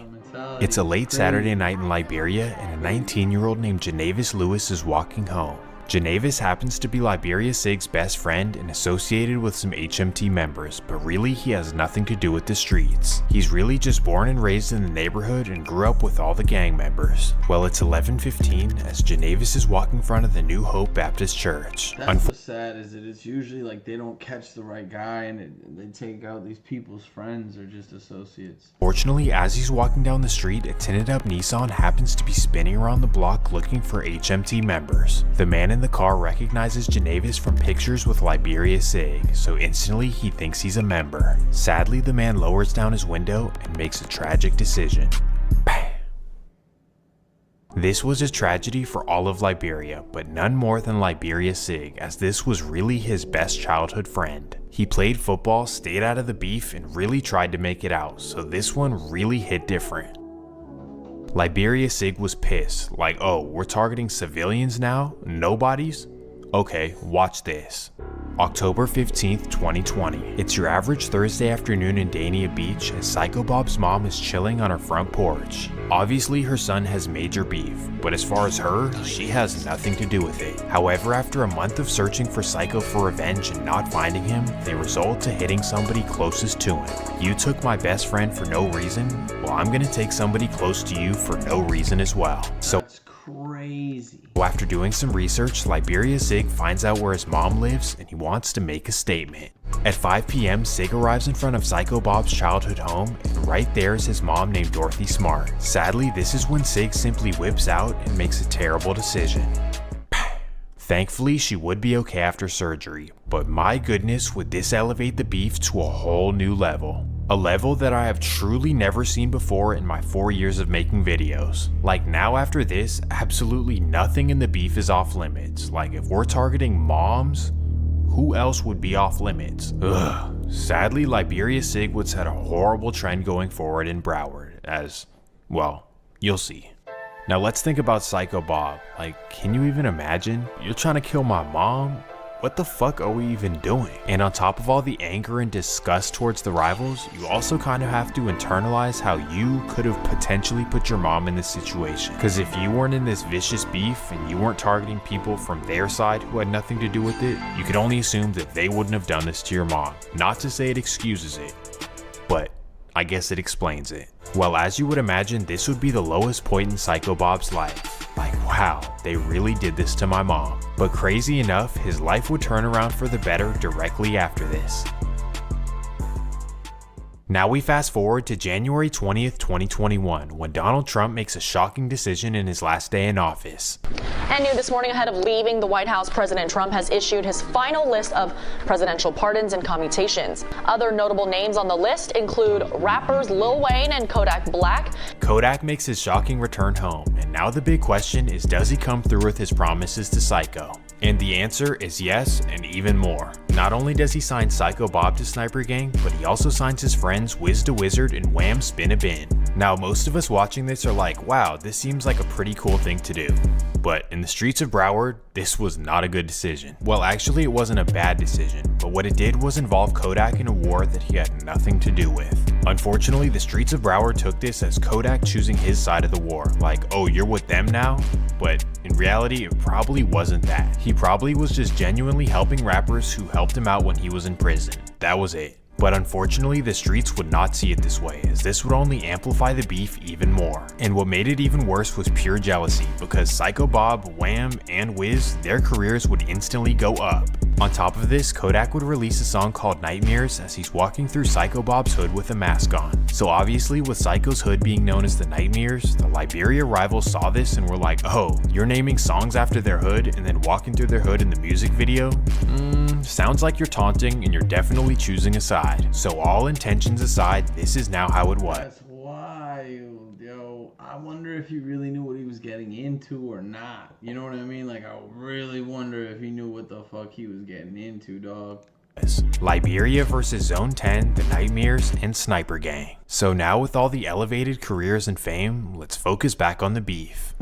It's a late Saturday night in Liberia, and a 19-year-old named Janavis Lewis is walking home. Janavis happens to be Liberia Sig's best friend and associated with some HMT members, but really he has nothing to do with the streets. He's really just born and raised in the neighborhood and grew up with all the gang members. Well, it's 11:15 as Janavis is walking in front of the New Hope Baptist Church. That's what's sad, is that it's usually like they don't catch the right guy and they take out these people's friends or just associates. Fortunately, as he's walking down the street, a tinted up Nissan happens to be spinning around the block looking for HMT members. The man in the car recognizes Janavis from pictures with Liberia Sig, so instantly he thinks he's a member. Sadly, the man lowers down his window and makes a tragic decision. Bam! This was a tragedy for all of Liberia, but none more than Liberia Sig, as this was really his best childhood friend. He played football, stayed out of the beef, and really tried to make it out, so this one really hit different. Liberia Sig was pissed, like, oh, we're targeting civilians now? Nobodies? Okay, watch this. October 15th, 2020. It's your average Thursday afternoon in Dania Beach as Psycho Bob's mom is chilling on her front porch. Obviously her son has major beef, but as far as her, she has nothing to do with it. However, after a month of searching for Psycho for revenge and not finding him, they result to hitting somebody closest to him. You took my best friend for no reason, well I'm gonna take somebody close to you for no reason as well. So That's crazy. Well, after doing some research, Liberia Sig finds out where his mom lives and he wants to make a statement. At 5 p.m., Sig arrives in front of Psycho Bob's childhood home, and right there is his mom named Dorothy Smart. Sadly, this is when Sig simply whips out and makes a terrible decision. Thankfully, she would be okay after surgery, but my goodness, would this elevate the beef to a whole new level. A level that I have truly never seen before in my 4 years of making videos. Like now after this, absolutely nothing in the beef is off limits. Like if we're targeting moms, who else would be off limits? Ugh. Sadly, Liberia Sig would set a horrible trend going forward in Broward, as, well, you'll see. Now let's think about Psycho Bob. Like, can you even imagine? You're trying to kill my mom? What the fuck are we even doing? And on top of all the anger and disgust towards the rivals, you also kind of have to internalize how you could have potentially put your mom in this situation. Because if you weren't in this vicious beef and you weren't targeting people from their side who had nothing to do with it, you could only assume that they wouldn't have done this to your mom. Not to say it excuses it, but I guess it explains it. Well, as you would imagine, this would be the lowest point in Psycho Bob's life. Like, wow, they really did this to my mom. But crazy enough, his life would turn around for the better directly after this. Now we fast forward to January 20th, 2021, when Donald Trump makes a shocking decision in his last day in office. And new this morning, ahead of leaving the White House, President Trump has issued his final list of presidential pardons and commutations. Other notable names on the list include rappers Lil Wayne and Kodak Black. Kodak makes his shocking return home, and now the big question is, does he come through with his promises to Psycho? And the answer is yes, and even more. Not only does he sign Psycho Bob to Sniper Gang, but he also signs his friends Wiz the Wizard and Wham Spin a Bin. Now most of us watching this are like, wow, this seems like a pretty cool thing to do. But in the streets of Broward, this was not a good decision. Well, actually it wasn't a bad decision, but what it did was involve Kodak in a war that he had nothing to do with. Unfortunately, the streets of Broward took this as Kodak choosing his side of the war. Like, oh, you're with them now? But in reality, it probably wasn't that. He probably was just genuinely helping rappers who helped him out when he was in prison. That was it. But unfortunately, the streets would not see it this way, as this would only amplify the beef even more. And what made it even worse was pure jealousy, because Psycho Bob, Wham, and Wiz, their careers would instantly go up. On top of this, Kodak would release a song called Nightmares as he's walking through Psycho Bob's hood with a mask on. So obviously, with Psycho's hood being known as the Nightmares, the Liberia rivals saw this and were like, oh, you're naming songs after their hood and then walking through their hood in the music video? Sounds like you're taunting and you're definitely choosing a side. So all intentions aside, this is now how it was. That's wild, yo. I wonder if he really knew what he was getting into or not. You know what I mean? Like, I really wonder if he knew what the fuck he was getting into, dog. Liberia versus Zone 10, the Nightmares, and Sniper Gang. So now with all the elevated careers and fame, let's focus back on the beef.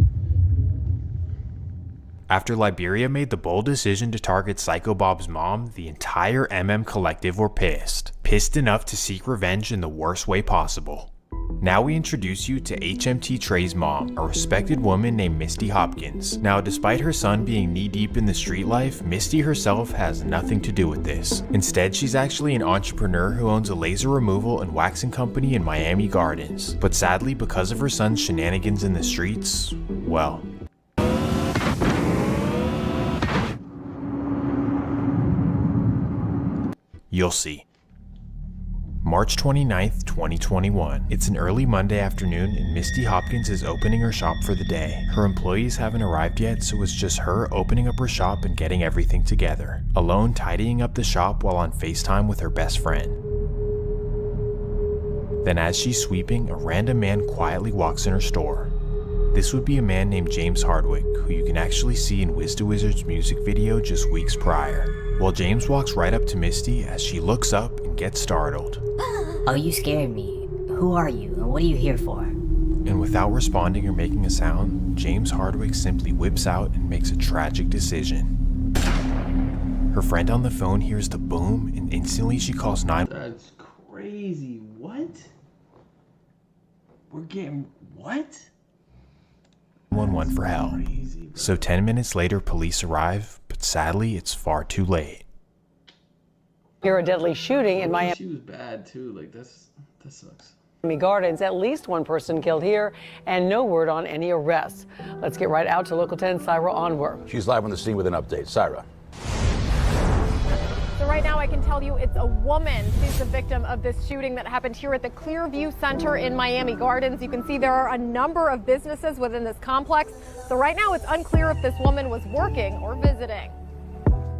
After Liberia made the bold decision to target Psycho Bob's mom, the entire MM collective were pissed. Pissed enough to seek revenge in the worst way possible. Now we introduce you to HMT Trey's mom, a respected woman named Misty Hopkins. Now, despite her son being knee-deep in the street life, Misty herself has nothing to do with this. Instead, she's actually an entrepreneur who owns a laser removal and waxing company in Miami Gardens. But sadly, because of her son's shenanigans in the streets, well, you'll see. March 29th, 2021. It's an early Monday afternoon and Misty Hopkins is opening her shop for the day. Her employees haven't arrived yet, so it's just her opening up her shop and getting everything together. Alone tidying up the shop while on FaceTime with her best friend. Then as she's sweeping, a random man quietly walks in her store. This would be a man named James Hardwick, who you can actually see in Wiz the Wizard's music video just weeks prior. Well, James walks right up to Misty as she looks up and gets startled. Oh, you scared me. Who are you and what are you here for? And without responding or making a sound, James Hardwick simply whips out and makes a tragic decision. Her friend on the phone hears the boom and instantly she calls 911. That's crazy. What? We're getting what? 911 for help. So 10 minutes later, police arrive, but sadly, it's far too late. Here, a deadly shooting in Miami. She was bad too. Like that sucks. Miami Gardens, at least one person killed here, and no word on any arrests. Let's get right out to Local 10 Syra Onwer. She's live on the scene with an update. Syra. So right now I can tell you it's a woman. She's the victim of this shooting that happened here at the Clearview Center in Miami Gardens. You can see there are a number of businesses within this complex. So right now it's unclear if this woman was working or visiting.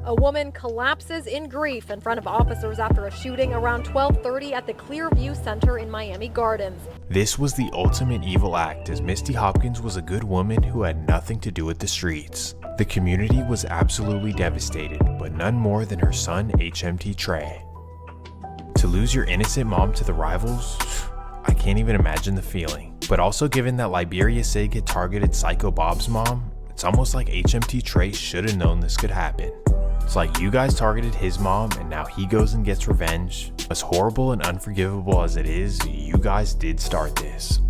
A woman collapses in grief in front of officers after a shooting around 12:30 at the Clearview Center in Miami Gardens. This was the ultimate evil act, as Misty Hopkins was a good woman who had nothing to do with the streets. The community was absolutely devastated, but none more than her son HMT Trey. To lose your innocent mom to the rivals, I can't even imagine the feeling. But also, given that Liberia Sig had targeted Psycho Bob's mom, it's almost like HMT Trey should have known this could happen. It's like you guys targeted his mom and now he goes and gets revenge. As horrible and unforgivable as it is, you guys did start this.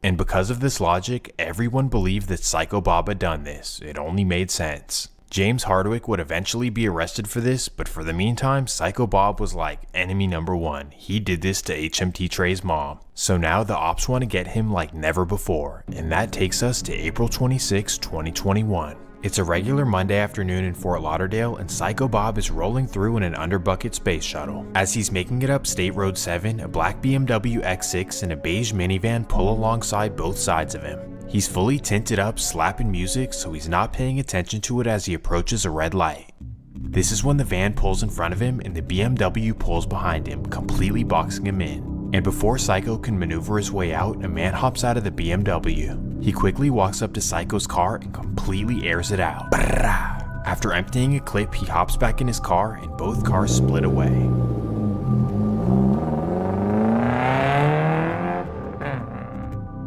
And because of this logic, everyone believed that Psycho Bob had done this. It only made sense. James Hardwick would eventually be arrested for this, but for the meantime, Psycho Bob was like enemy number one. He did this to HMT Trey's mom. So now the ops want to get him like never before, and that takes us to April 26, 2021. It's a regular Monday afternoon in Fort Lauderdale, and Psycho Bob is rolling through in an underbucket space shuttle. As he's making it up State Road 7, a black BMW X6 and a beige minivan pull alongside both sides of him. He's fully tinted up, slapping music, so he's not paying attention to it as he approaches a red light. This is when the van pulls in front of him and the BMW pulls behind him, completely boxing him in. And before Psycho can maneuver his way out, a man hops out of the BMW. He quickly walks up to Psycho's car and completely airs it out. After emptying a clip, he hops back in his car and both cars split away.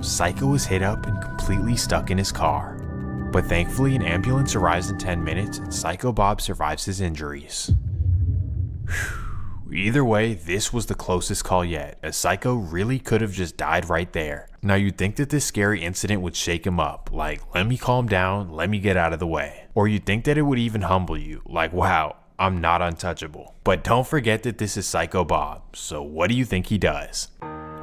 Psycho was hit up and completely stuck in his car. But thankfully, an ambulance arrives in 10 minutes and Psycho Bob survives his injuries. Either way, this was the closest call yet, as Psycho really could have just died right there. Now you'd think that this scary incident would shake him up, like, let me calm down, let me get out of the way. Or you'd think that it would even humble you, like, wow, I'm not untouchable. But don't forget that this is Psycho Bob, so what do you think he does?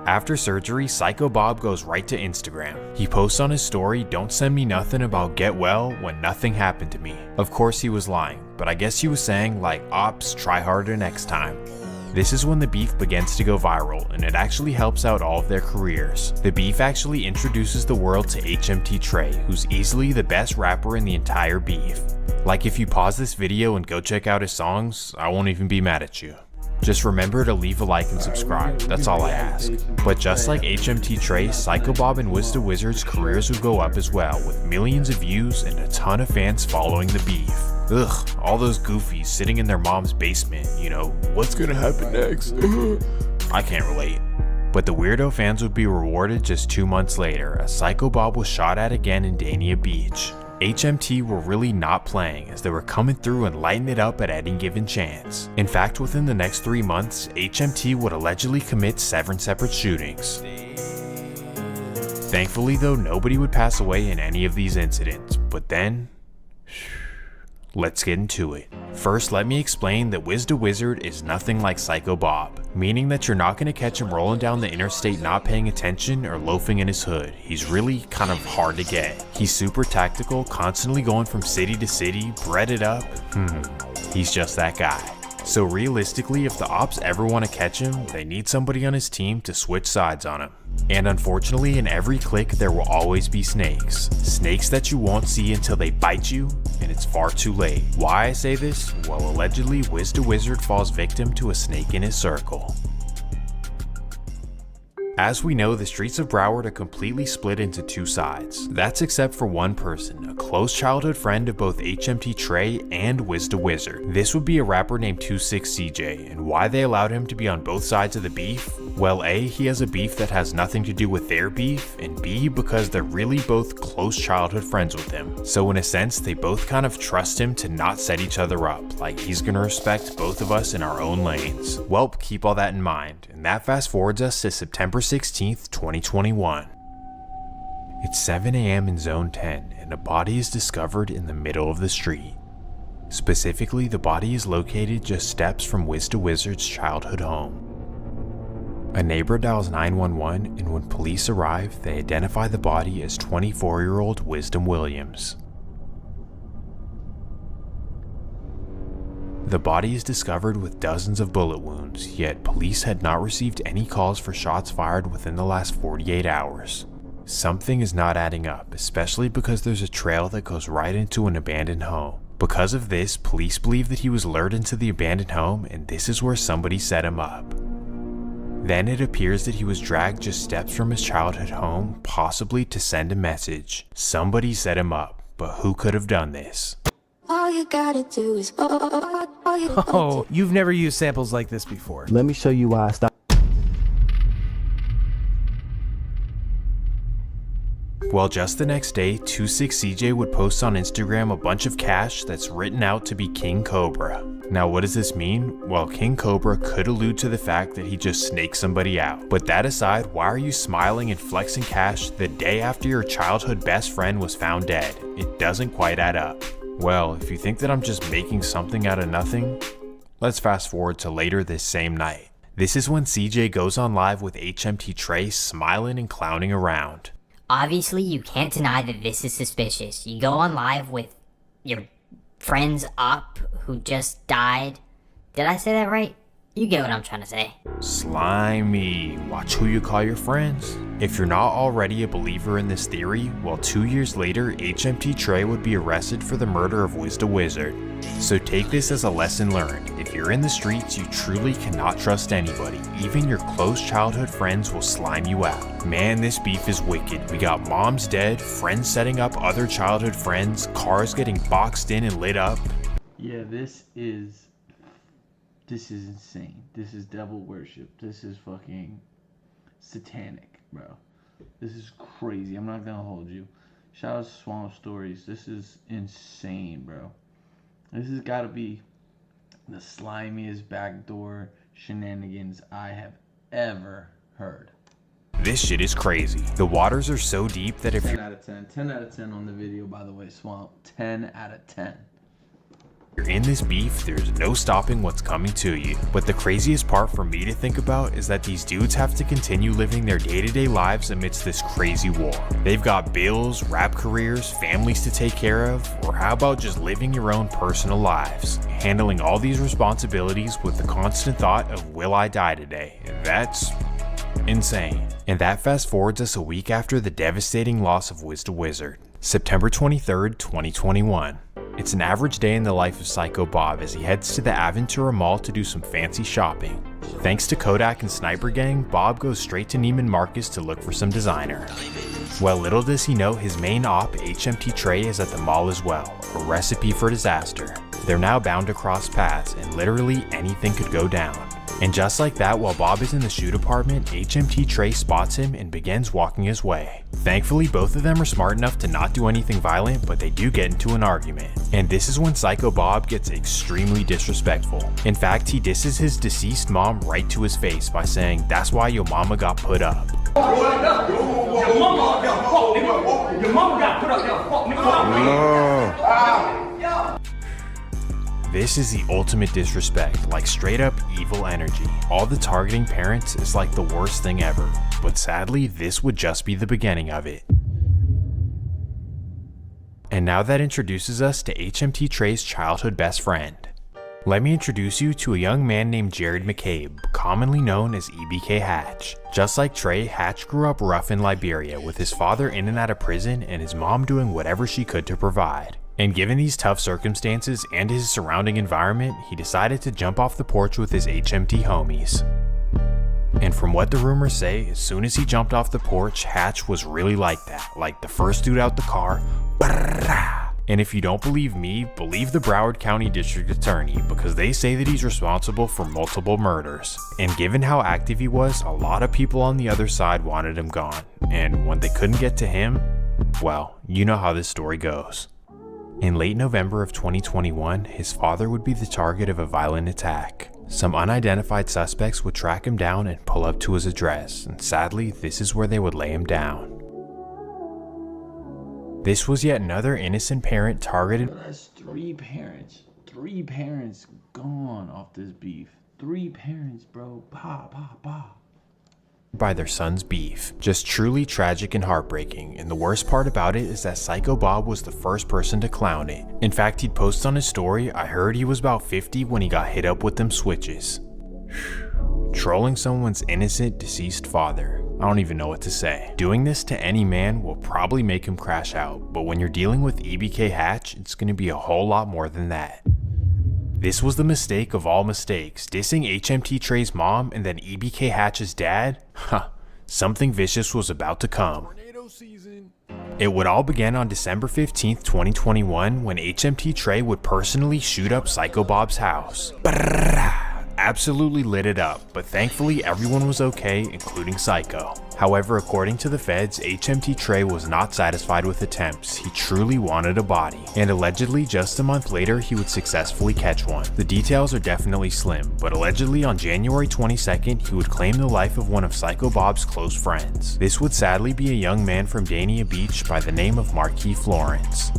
After surgery, Psycho Bob goes right to Instagram. He posts on his story, "Don't send me nothing about get well when nothing happened to me." Of course he was lying, but I guess he was saying like, ops, try harder next time. This is when the beef begins to go viral, and it actually helps out all of their careers. The beef actually introduces the world to HMT Trey, who's easily the best rapper in the entire beef. Like, if you pause this video and go check out his songs, I won't even be mad at you. Just remember to leave a like and subscribe, that's all I ask. But just like HMT Trey, Psycho Bob and Wiz the Wizard's careers would go up as well, with millions of views and a ton of fans following the beef. Ugh, all those goofies sitting in their mom's basement, you know, what's gonna happen next? I can't relate. But the weirdo fans would be rewarded just 2 months later, as Psycho Bob was shot at again in Dania Beach. HMT were really not playing, as they were coming through and lighting it up at any given chance. In fact, within the next 3 months, HMT would allegedly commit 7 separate shootings. Thankfully though, nobody would pass away in any of these incidents, but then, let's get into it. First, let me explain that Wiz the Wizard is nothing like Psycho Bob, meaning that you're not going to catch him rolling down the interstate not paying attention or loafing in his hood. He's really kind of hard to get. He's super tactical, constantly going from city to city, breaded up. He's just that guy. So realistically, if the ops ever want to catch him, they need somebody on his team to switch sides on him. And unfortunately, in every clique, there will always be snakes. Snakes that you won't see until they bite you, and it's far too late. Why I say this? Well, allegedly, Wiz the Wizard falls victim to a snake in his circle. As we know, the streets of Broward are completely split into 2 sides. That's except for one person, a close childhood friend of both HMT Trey and Wiz the Wizard. This would be a rapper named 26CJ, and why they allowed him to be on both sides of the beef? Well, A, he has a beef that has nothing to do with their beef, and B, because they're really both close childhood friends with him. So in a sense, they both kind of trust him to not set each other up, like he's gonna respect both of us in our own lanes. Well, keep all that in mind, and that fast forwards us to September 16th, 2021. It's 7 AM in Zone 10, and a body is discovered in the middle of the street. Specifically, the body is located just steps from Wiz the Wizard's childhood home. A neighbor dials 911, and when police arrive, they identify the body as 24-year-old Wisdom Williams. The body is discovered with dozens of bullet wounds, yet police had not received any calls for shots fired within the last 48 hours. Something is not adding up, especially because there's a trail that goes right into an abandoned home. Because of this, police believe that he was lured into the abandoned home, and this is where somebody set him up. Then it appears that he was dragged just steps from his childhood home, possibly to send a message. Somebody set him up, but who could have done this? All you gotta do is Oh, you've never used samples like this before. Let me show you why I stopped. Well, just the next day, 26CJ would post on Instagram a bunch of cash that's written out to be King Cobra. Now, what does this mean? Well, King Cobra could allude to the fact that he just snaked somebody out. But that aside, why are you smiling and flexing cash the day after your childhood best friend was found dead? It doesn't quite add up. Well, if you think that I'm just making something out of nothing, let's fast forward to later this same night. This is when CJ goes on live with HMT Trey smiling and clowning around. Obviously, you can't deny that this is suspicious. You go on live with your friend's op who just died. Did I say that right? You get what I'm trying to say. Slimy. Watch who you call your friends. If you're not already a believer in this theory, well, 2 years later, HMT Trey would be arrested for the murder of Wiz the Wizard. So take this as a lesson learned. If you're in the streets, you truly cannot trust anybody. Even your close childhood friends will slime you out. Man, this beef is wicked. We got moms dead, friends setting up other childhood friends, cars getting boxed in and lit up. Yeah, this is insane. This is devil worship. This is fucking satanic, bro. This is crazy. I'm not gonna hold you. Shout out to Swamp Stories. This is insane, bro. This has got to be the slimiest backdoor shenanigans I have ever heard. This shit is crazy. The waters are so deep that if 10 you're out of 10. 10 out of 10 on the video, by the way, Swamp. 10 out of 10. in this beef, there's no stopping what's coming to you. But the craziest part for me to think about is that these dudes have to continue living their day-to-day lives amidst this crazy war. They've got bills, rap careers, families to take care of, or how about just living your own personal lives? Handling all these responsibilities with the constant thought of, will I die today? That's insane. And that fast forwards us a week after the devastating loss of Wiz the Wizard. September 23rd, 2021. It's an average day in the life of Psycho Bob as he heads to the Aventura Mall to do some fancy shopping. Thanks to Kodak and Sniper Gang, Bob goes straight to Neiman Marcus to look for some designer. Well, little does he know his main op, HMT Trey, is at the mall as well, a recipe for disaster. They're now bound to cross paths, and literally anything could go down. And just like that, while Bob is in the shoe department, HMT Trey spots him and begins walking his way. Thankfully, both of them are smart enough to not do anything violent, but they do get into an argument. And this is when Psycho Bob gets extremely disrespectful. In fact, he disses his deceased mom right to his face by saying, "That's why your mama got put up." Your mama got put up. This is the ultimate disrespect, like straight up evil energy. All the targeting parents is like the worst thing ever, but sadly this would just be the beginning of it. And now that introduces us to HMT Trey's childhood best friend. Let me introduce you to a young man named Jared McCabe, commonly known as EBK Hatch. Just like Trey, Hatch grew up rough in Liberia with his father in and out of prison and his mom doing whatever she could to provide. And given these tough circumstances and his surrounding environment, he decided to jump off the porch with his HMT homies. And from what the rumors say, as soon as he jumped off the porch, Hatch was really like that, like the first dude out the car. And if you don't believe me, believe the Broward County District Attorney, because they say that he's responsible for multiple murders. And given how active he was, a lot of people on the other side wanted him gone. And when they couldn't get to him, well, you know how this story goes. In late November of 2021, his father would be the target of a violent attack. Some unidentified suspects would track him down and pull up to his address, and sadly, this is where they would lay him down. This was yet another innocent parent targeted. That's three parents gone off this beef. 3 parents, bro. Pa. by their son's beef. Just truly tragic and heartbreaking, and the worst part about it is that Psycho Bob was the first person to clown it. In fact, he'd post on his story, "I heard he was about 50 when he got hit up with them switches." Trolling someone's innocent, deceased father. I don't even know what to say. Doing this to any man will probably make him crash out, but when you're dealing with EBK Hatch, it's going to be a whole lot more than that. This was the mistake of all mistakes, dissing HMT Trey's mom and then EBK Hatch's dad? Huh, something vicious was about to come. It would all begin on December 15th, 2021 when HMT Trey would personally shoot up Psycho Bob's house. Absolutely lit it up, but thankfully everyone was okay, including Psycho. However, according to the feds, HMT Trey was not satisfied with attempts. He truly wanted a body, and allegedly just a month later he would successfully catch one. The details are definitely slim, but allegedly on January 22nd he would claim the life of one of Psycho Bob's close friends. This would sadly be a young man from Dania Beach by the name of Marquis Florence.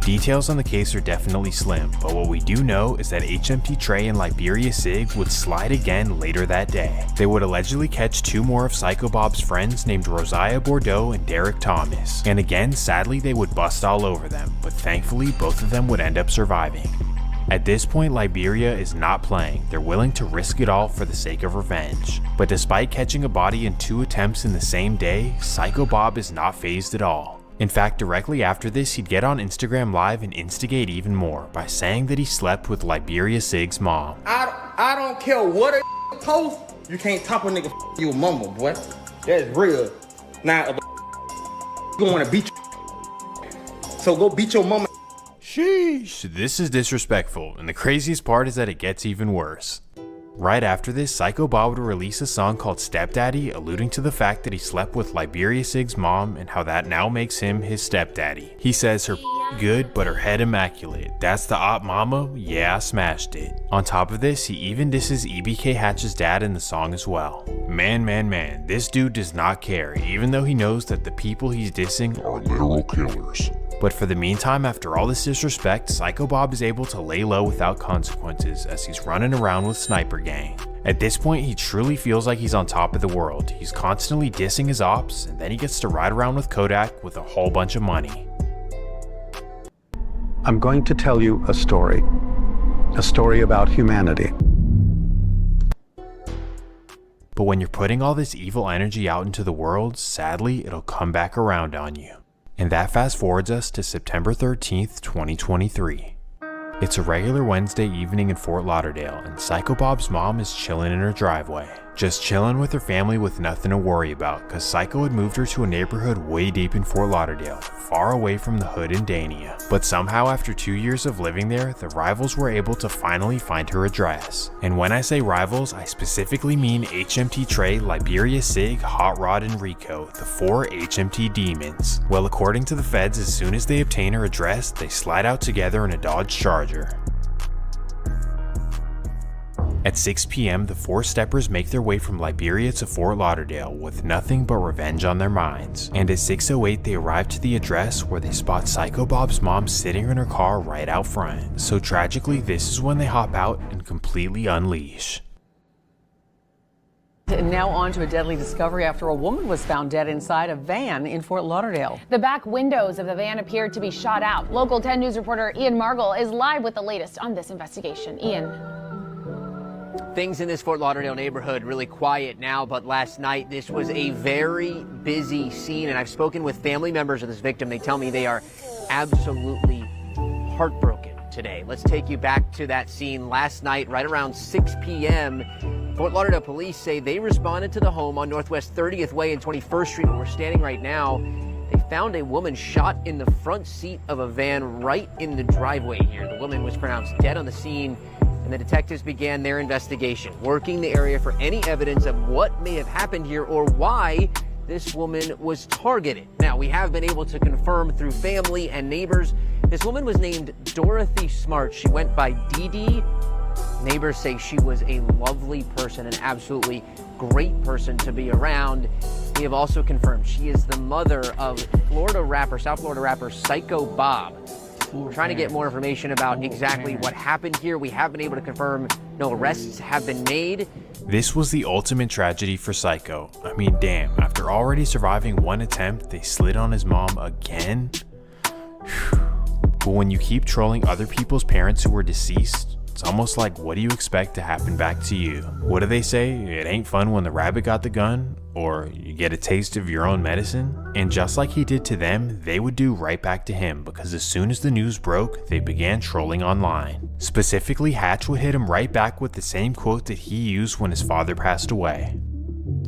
Details on the case are definitely slim, but what we do know is that HMT Trey and Liberia Sig would slide again later that day. They would allegedly catch two more of Psycho Bob's friends named Rosiah Bordeaux and Derek Thomas, and again sadly they would bust all over them, but thankfully both of them would end up surviving. At this point, Liberia is not playing. They're willing to risk it all for the sake of revenge. But despite catching a body in 2 attempts in the same day, Psycho Bob is not fazed at all. In fact, directly after this, he'd get on Instagram Live and instigate even more by saying that he slept with Liberia Sig's mom. I don't care what a post, you can't top a nigga your mama, boy. That's real. Now, you gonna wanna beat so go beat your mama. Sheesh. This is disrespectful, and the craziest part is that it gets even worse. Right after this, Psycho Bob would release a song called Stepdaddy, alluding to the fact that he slept with Liberia Sig's mom and how that now makes him his stepdaddy. He says her good, but her head immaculate. That's the op mama? Yeah, I smashed it. On top of this, he even disses EBK Hatch's dad in the song as well. Man, this dude does not care, even though he knows that the people he's dissing are literal killers. But for the meantime, after all this disrespect, Psycho Bob is able to lay low without consequences as he's running around with Sniper Gang. At this point, he truly feels like he's on top of the world. He's constantly dissing his ops, and then he gets to ride around with Kodak with a whole bunch of money. I'm going to tell you a story about humanity. But when you're putting all this evil energy out into the world, sadly, it'll come back around on you. And that fast forwards us to September 13th, 2023. It's a regular Wednesday evening in Fort Lauderdale, and Psycho Bob's mom is chilling in her driveway. Just chilling with her family with nothing to worry about, cause Psycho had moved her to a neighborhood way deep in Fort Lauderdale, far away from the hood in Dania. But somehow after 2 years of living there, the rivals were able to finally find her address. And when I say rivals, I specifically mean HMT Trey, Liberia Sig, Hot Rod, and Rico, the 4 HMT demons. Well, according to the feds, as soon as they obtain her address, they slide out together in a Dodge Charger. At 6 p.m., the 4 steppers make their way from Liberia to Fort Lauderdale with nothing but revenge on their minds. And at 6:08, they arrive to the address where they spot Psycho Bob's mom sitting in her car right out front. So tragically, this is when they hop out and completely unleash. And now on to a deadly discovery after a woman was found dead inside a van in Fort Lauderdale. The back windows of the van appeared to be shot out. Local 10 News reporter Ian Margall is live with the latest on this investigation. Ian. Things in this Fort Lauderdale neighborhood really quiet now, but last night this was a very busy scene, and I've spoken with family members of this victim. They tell me they are absolutely heartbroken today. Let's take you back to that scene last night, right around 6 p.m. Fort Lauderdale police say they responded to the home on Northwest 30th Way and 21st Street, where we're standing right now. They found a woman shot in the front seat of a van right in the driveway here. The woman was pronounced dead on the scene, and the detectives began their investigation, working the area for any evidence of what may have happened here or why this woman was targeted. Now, we have been able to confirm through family and neighbors, this woman was named Dorothy Smart. She went by Dee Dee. Neighbors say she was a lovely person, an absolutely great person to be around. We have also confirmed she is the mother of South Florida rapper Psycho Bob. We're trying to get more information about exactly what happened here. We have been able to confirm no arrests have been made. This was the ultimate tragedy for Psycho. I mean, damn, after already surviving one attempt, they slid on his mom again? But when you keep trolling other people's parents who were deceased, it's almost like, what do you expect to happen back to you? What do they say? It ain't fun when the rabbit got the gun? Or you get a taste of your own medicine? And just like he did to them, they would do right back to him, because as soon as the news broke, they began trolling online. Specifically, Hatch would hit him right back with the same quote that he used when his father passed away.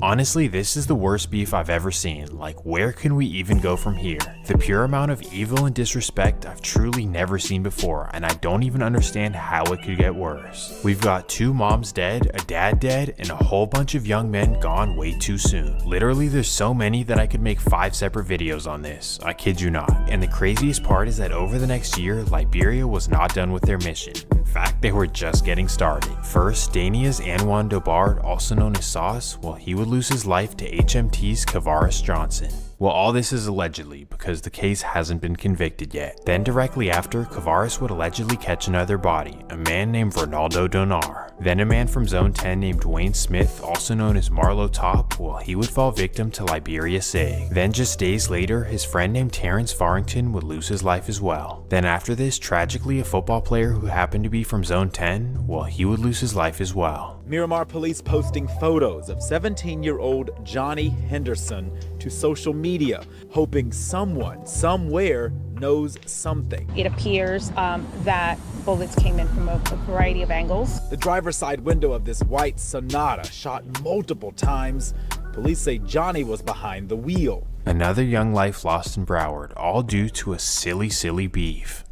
Honestly, this is the worst beef I've ever seen. Like, where can we even go from here? The pure amount of evil and disrespect I've truly never seen before, and I don't even understand how it could get worse. We've got 2 moms dead, a dad dead, and a whole bunch of young men gone way too soon. Literally, there's so many that I could make 5 separate videos on this. I kid you not. And the craziest part is that over the next year, Liberia was not done with their mission. In fact, they were just getting started. First, Dania's Anwan Dobard, also known as Sauce, well, he would lose his life to HMT's Kavaris Johnson. Well, all this is allegedly, because the case hasn't been convicted yet. Then directly after, Kavaris would allegedly catch another body, a man named Ronaldo Donar. Then a man from Zone 10 named Wayne Smith, also known as Marlo Top, well, he would fall victim to Liberia Sig. Then just days later, his friend named Terrence Farrington would lose his life as well. Then after this, tragically, a football player who happened to be from Zone 10, well, he would lose his life as well. Miramar police posting photos of 17-year-old Johnny Henderson to social media, hoping someone, somewhere, knows something. It appears that bullets came in from a variety of angles. The driver's side window of this white Sonata shot multiple times. Police say Johnny was behind the wheel. Another young life lost in Broward, all due to a silly beef.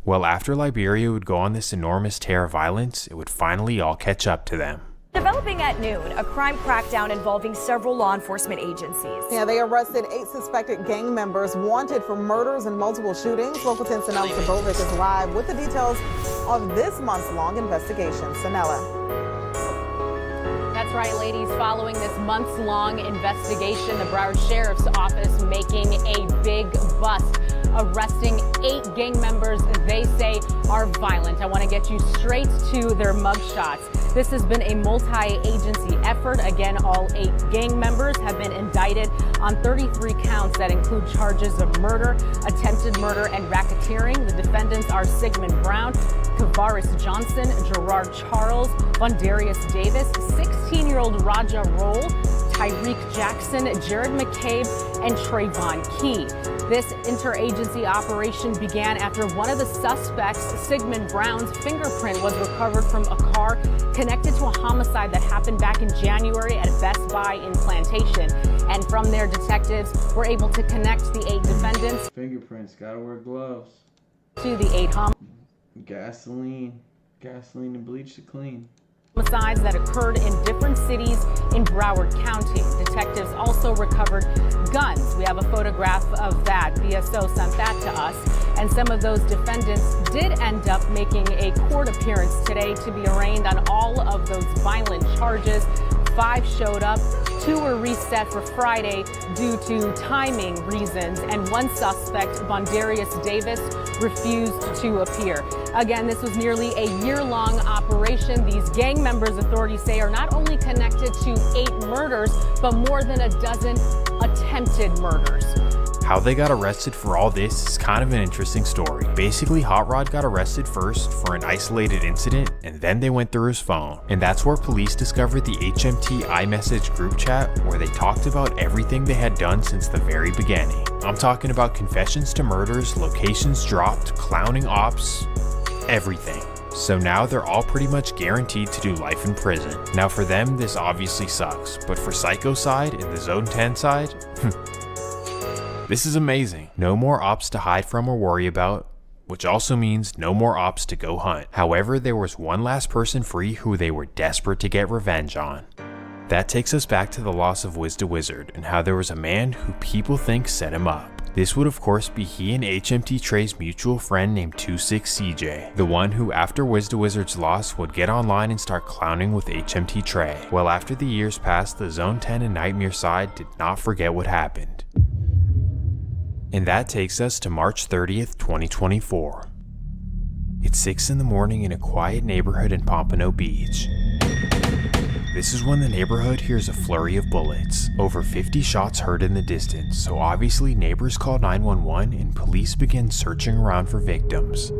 Well, after Liberia would go on this enormous tear of violence, it would finally all catch up to them. Developing at noon, a crime crackdown involving several law enforcement agencies. Yeah, they arrested 8 suspected gang members wanted for murders and multiple shootings. Local 10's Sanella Sabovic is live with the details of this months-long investigation. Sanella. That's right, ladies. Following this months-long investigation, the Broward Sheriff's Office making a big bust, arresting 8 gang members they say are violent. I want to get you straight to their mugshots. This has been a multi-agency effort. Again, all 8 gang members have been indicted on 33 counts that include charges of murder, attempted murder, and racketeering. The defendants are Sigmund Brown, Kavaris Johnson, Gerard Charles, Vondarius Davis, 16-year-old Raja Roll, Tyreek Jackson, Jared McCabe, and Trayvon Key. This interagency operation began after one of the suspects, Sigmund Brown's fingerprint, was recovered from a car connected to a homicide that happened back in January at Best Buy in Plantation. And from there, detectives were able to connect the 8 defendants. Fingerprints, gotta wear gloves. To the 8 Gasoline and bleach to clean. Homicides that occurred in different cities in Broward County. Detectives also recovered guns. We have a photograph of that. BSO sent that to us. And some of those defendants did end up making a court appearance today to be arraigned on all of those violent charges. 5 showed up, 2 were reset for Friday due to timing reasons, and 1 suspect, Vondarius Davis, refused to appear. Again, this was nearly a year-long operation. These gang members, authorities say, are not only connected to 8 murders, but more than a dozen attempted murders. How they got arrested for all this is kind of an interesting story. Basically, Hot Rod got arrested first for an isolated incident, and then they went through his phone. And that's where police discovered the HMT iMessage group chat, where they talked about everything they had done since the very beginning. I'm talking about confessions to murders, locations dropped, clowning ops, everything. So now they're all pretty much guaranteed to do life in prison. Now for them, this obviously sucks, but for Psycho side and the Zone 10 side, this is amazing. No more ops to hide from or worry about, which also means no more ops to go hunt. However, there was one last person free who they were desperate to get revenge on. That takes us back to the loss of Wiz the Wizard and how there was a man who people think set him up. This would of course be he and HMT Trey's mutual friend named 26CJ, the one who after Wiz the Wizard's loss would get online and start clowning with HMT Trey. Well, after the years passed, the Zone 10 and Nightmare side did not forget what happened. And that takes us to March 30th, 2024. It's 6 in the morning in a quiet neighborhood in Pompano Beach. This is when the neighborhood hears a flurry of bullets. Over 50 shots heard in the distance, so obviously neighbors call 911 and police begin searching around for victims.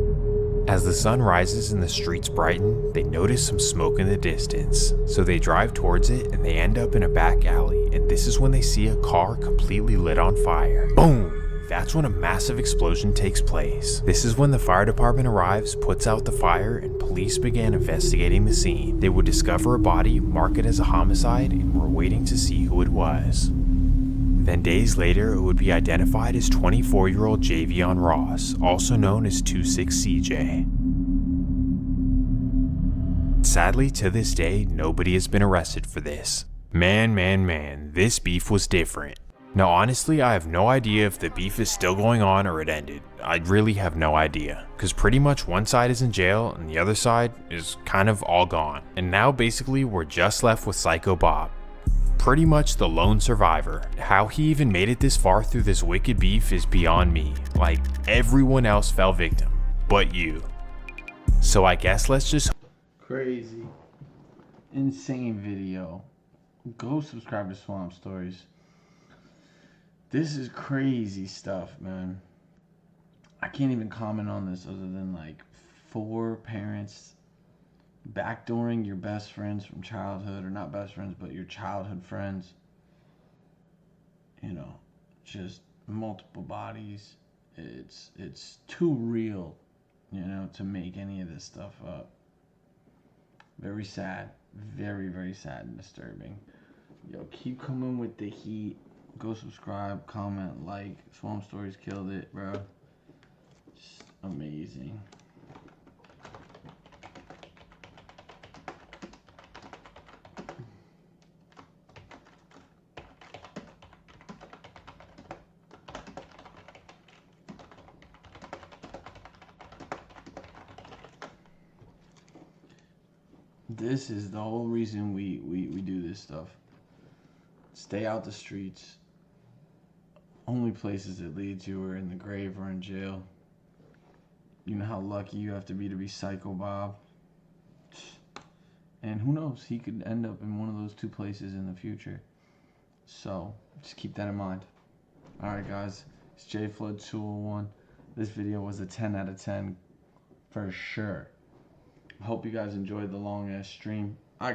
As the sun rises and the streets brighten, they notice some smoke in the distance. So they drive towards it and they end up in a back alley, and this is when they see a car completely lit on fire. Boom! That's when a massive explosion takes place. This is when the fire department arrives, puts out the fire, and police began investigating the scene. They would discover a body, mark it as a homicide, and were waiting to see who it was. Then days later, it would be identified as 24-year-old Javion Ross, also known as 26CJ. Sadly, to this day, nobody has been arrested for this. Man, this beef was different. Now honestly, I have no idea if the beef is still going on or it ended. I really have no idea, because pretty much one side is in jail and the other side is kind of all gone. And now basically we're just left with Psycho Bob. Pretty much the lone survivor. How he even made it this far through this wicked beef is beyond me. Like, everyone else fell victim, but you. So I guess let's just... Crazy. Insane video. Go subscribe to Swamp Stories. This is crazy stuff, man. I can't even comment on this other than like 4 parents backdooring your best friends from childhood, or not best friends, but your childhood friends. You know, just multiple bodies. It's too real, you know, to make any of this stuff up. Very sad. Very, very sad and disturbing. Yo, keep coming with the heat. Go subscribe, comment, like. Swamp Stories killed it, bro. Just amazing. This is the whole reason we do this stuff. Stay out the streets. Only places it leads you are in the grave or in jail. You know how lucky you have to be Psycho Bob. And who knows, he could end up in one of those 2 places in the future. So, just keep that in mind. Alright guys, it's JFlood201. This video was a 10 out of 10 for sure. I hope you guys enjoyed the long ass stream.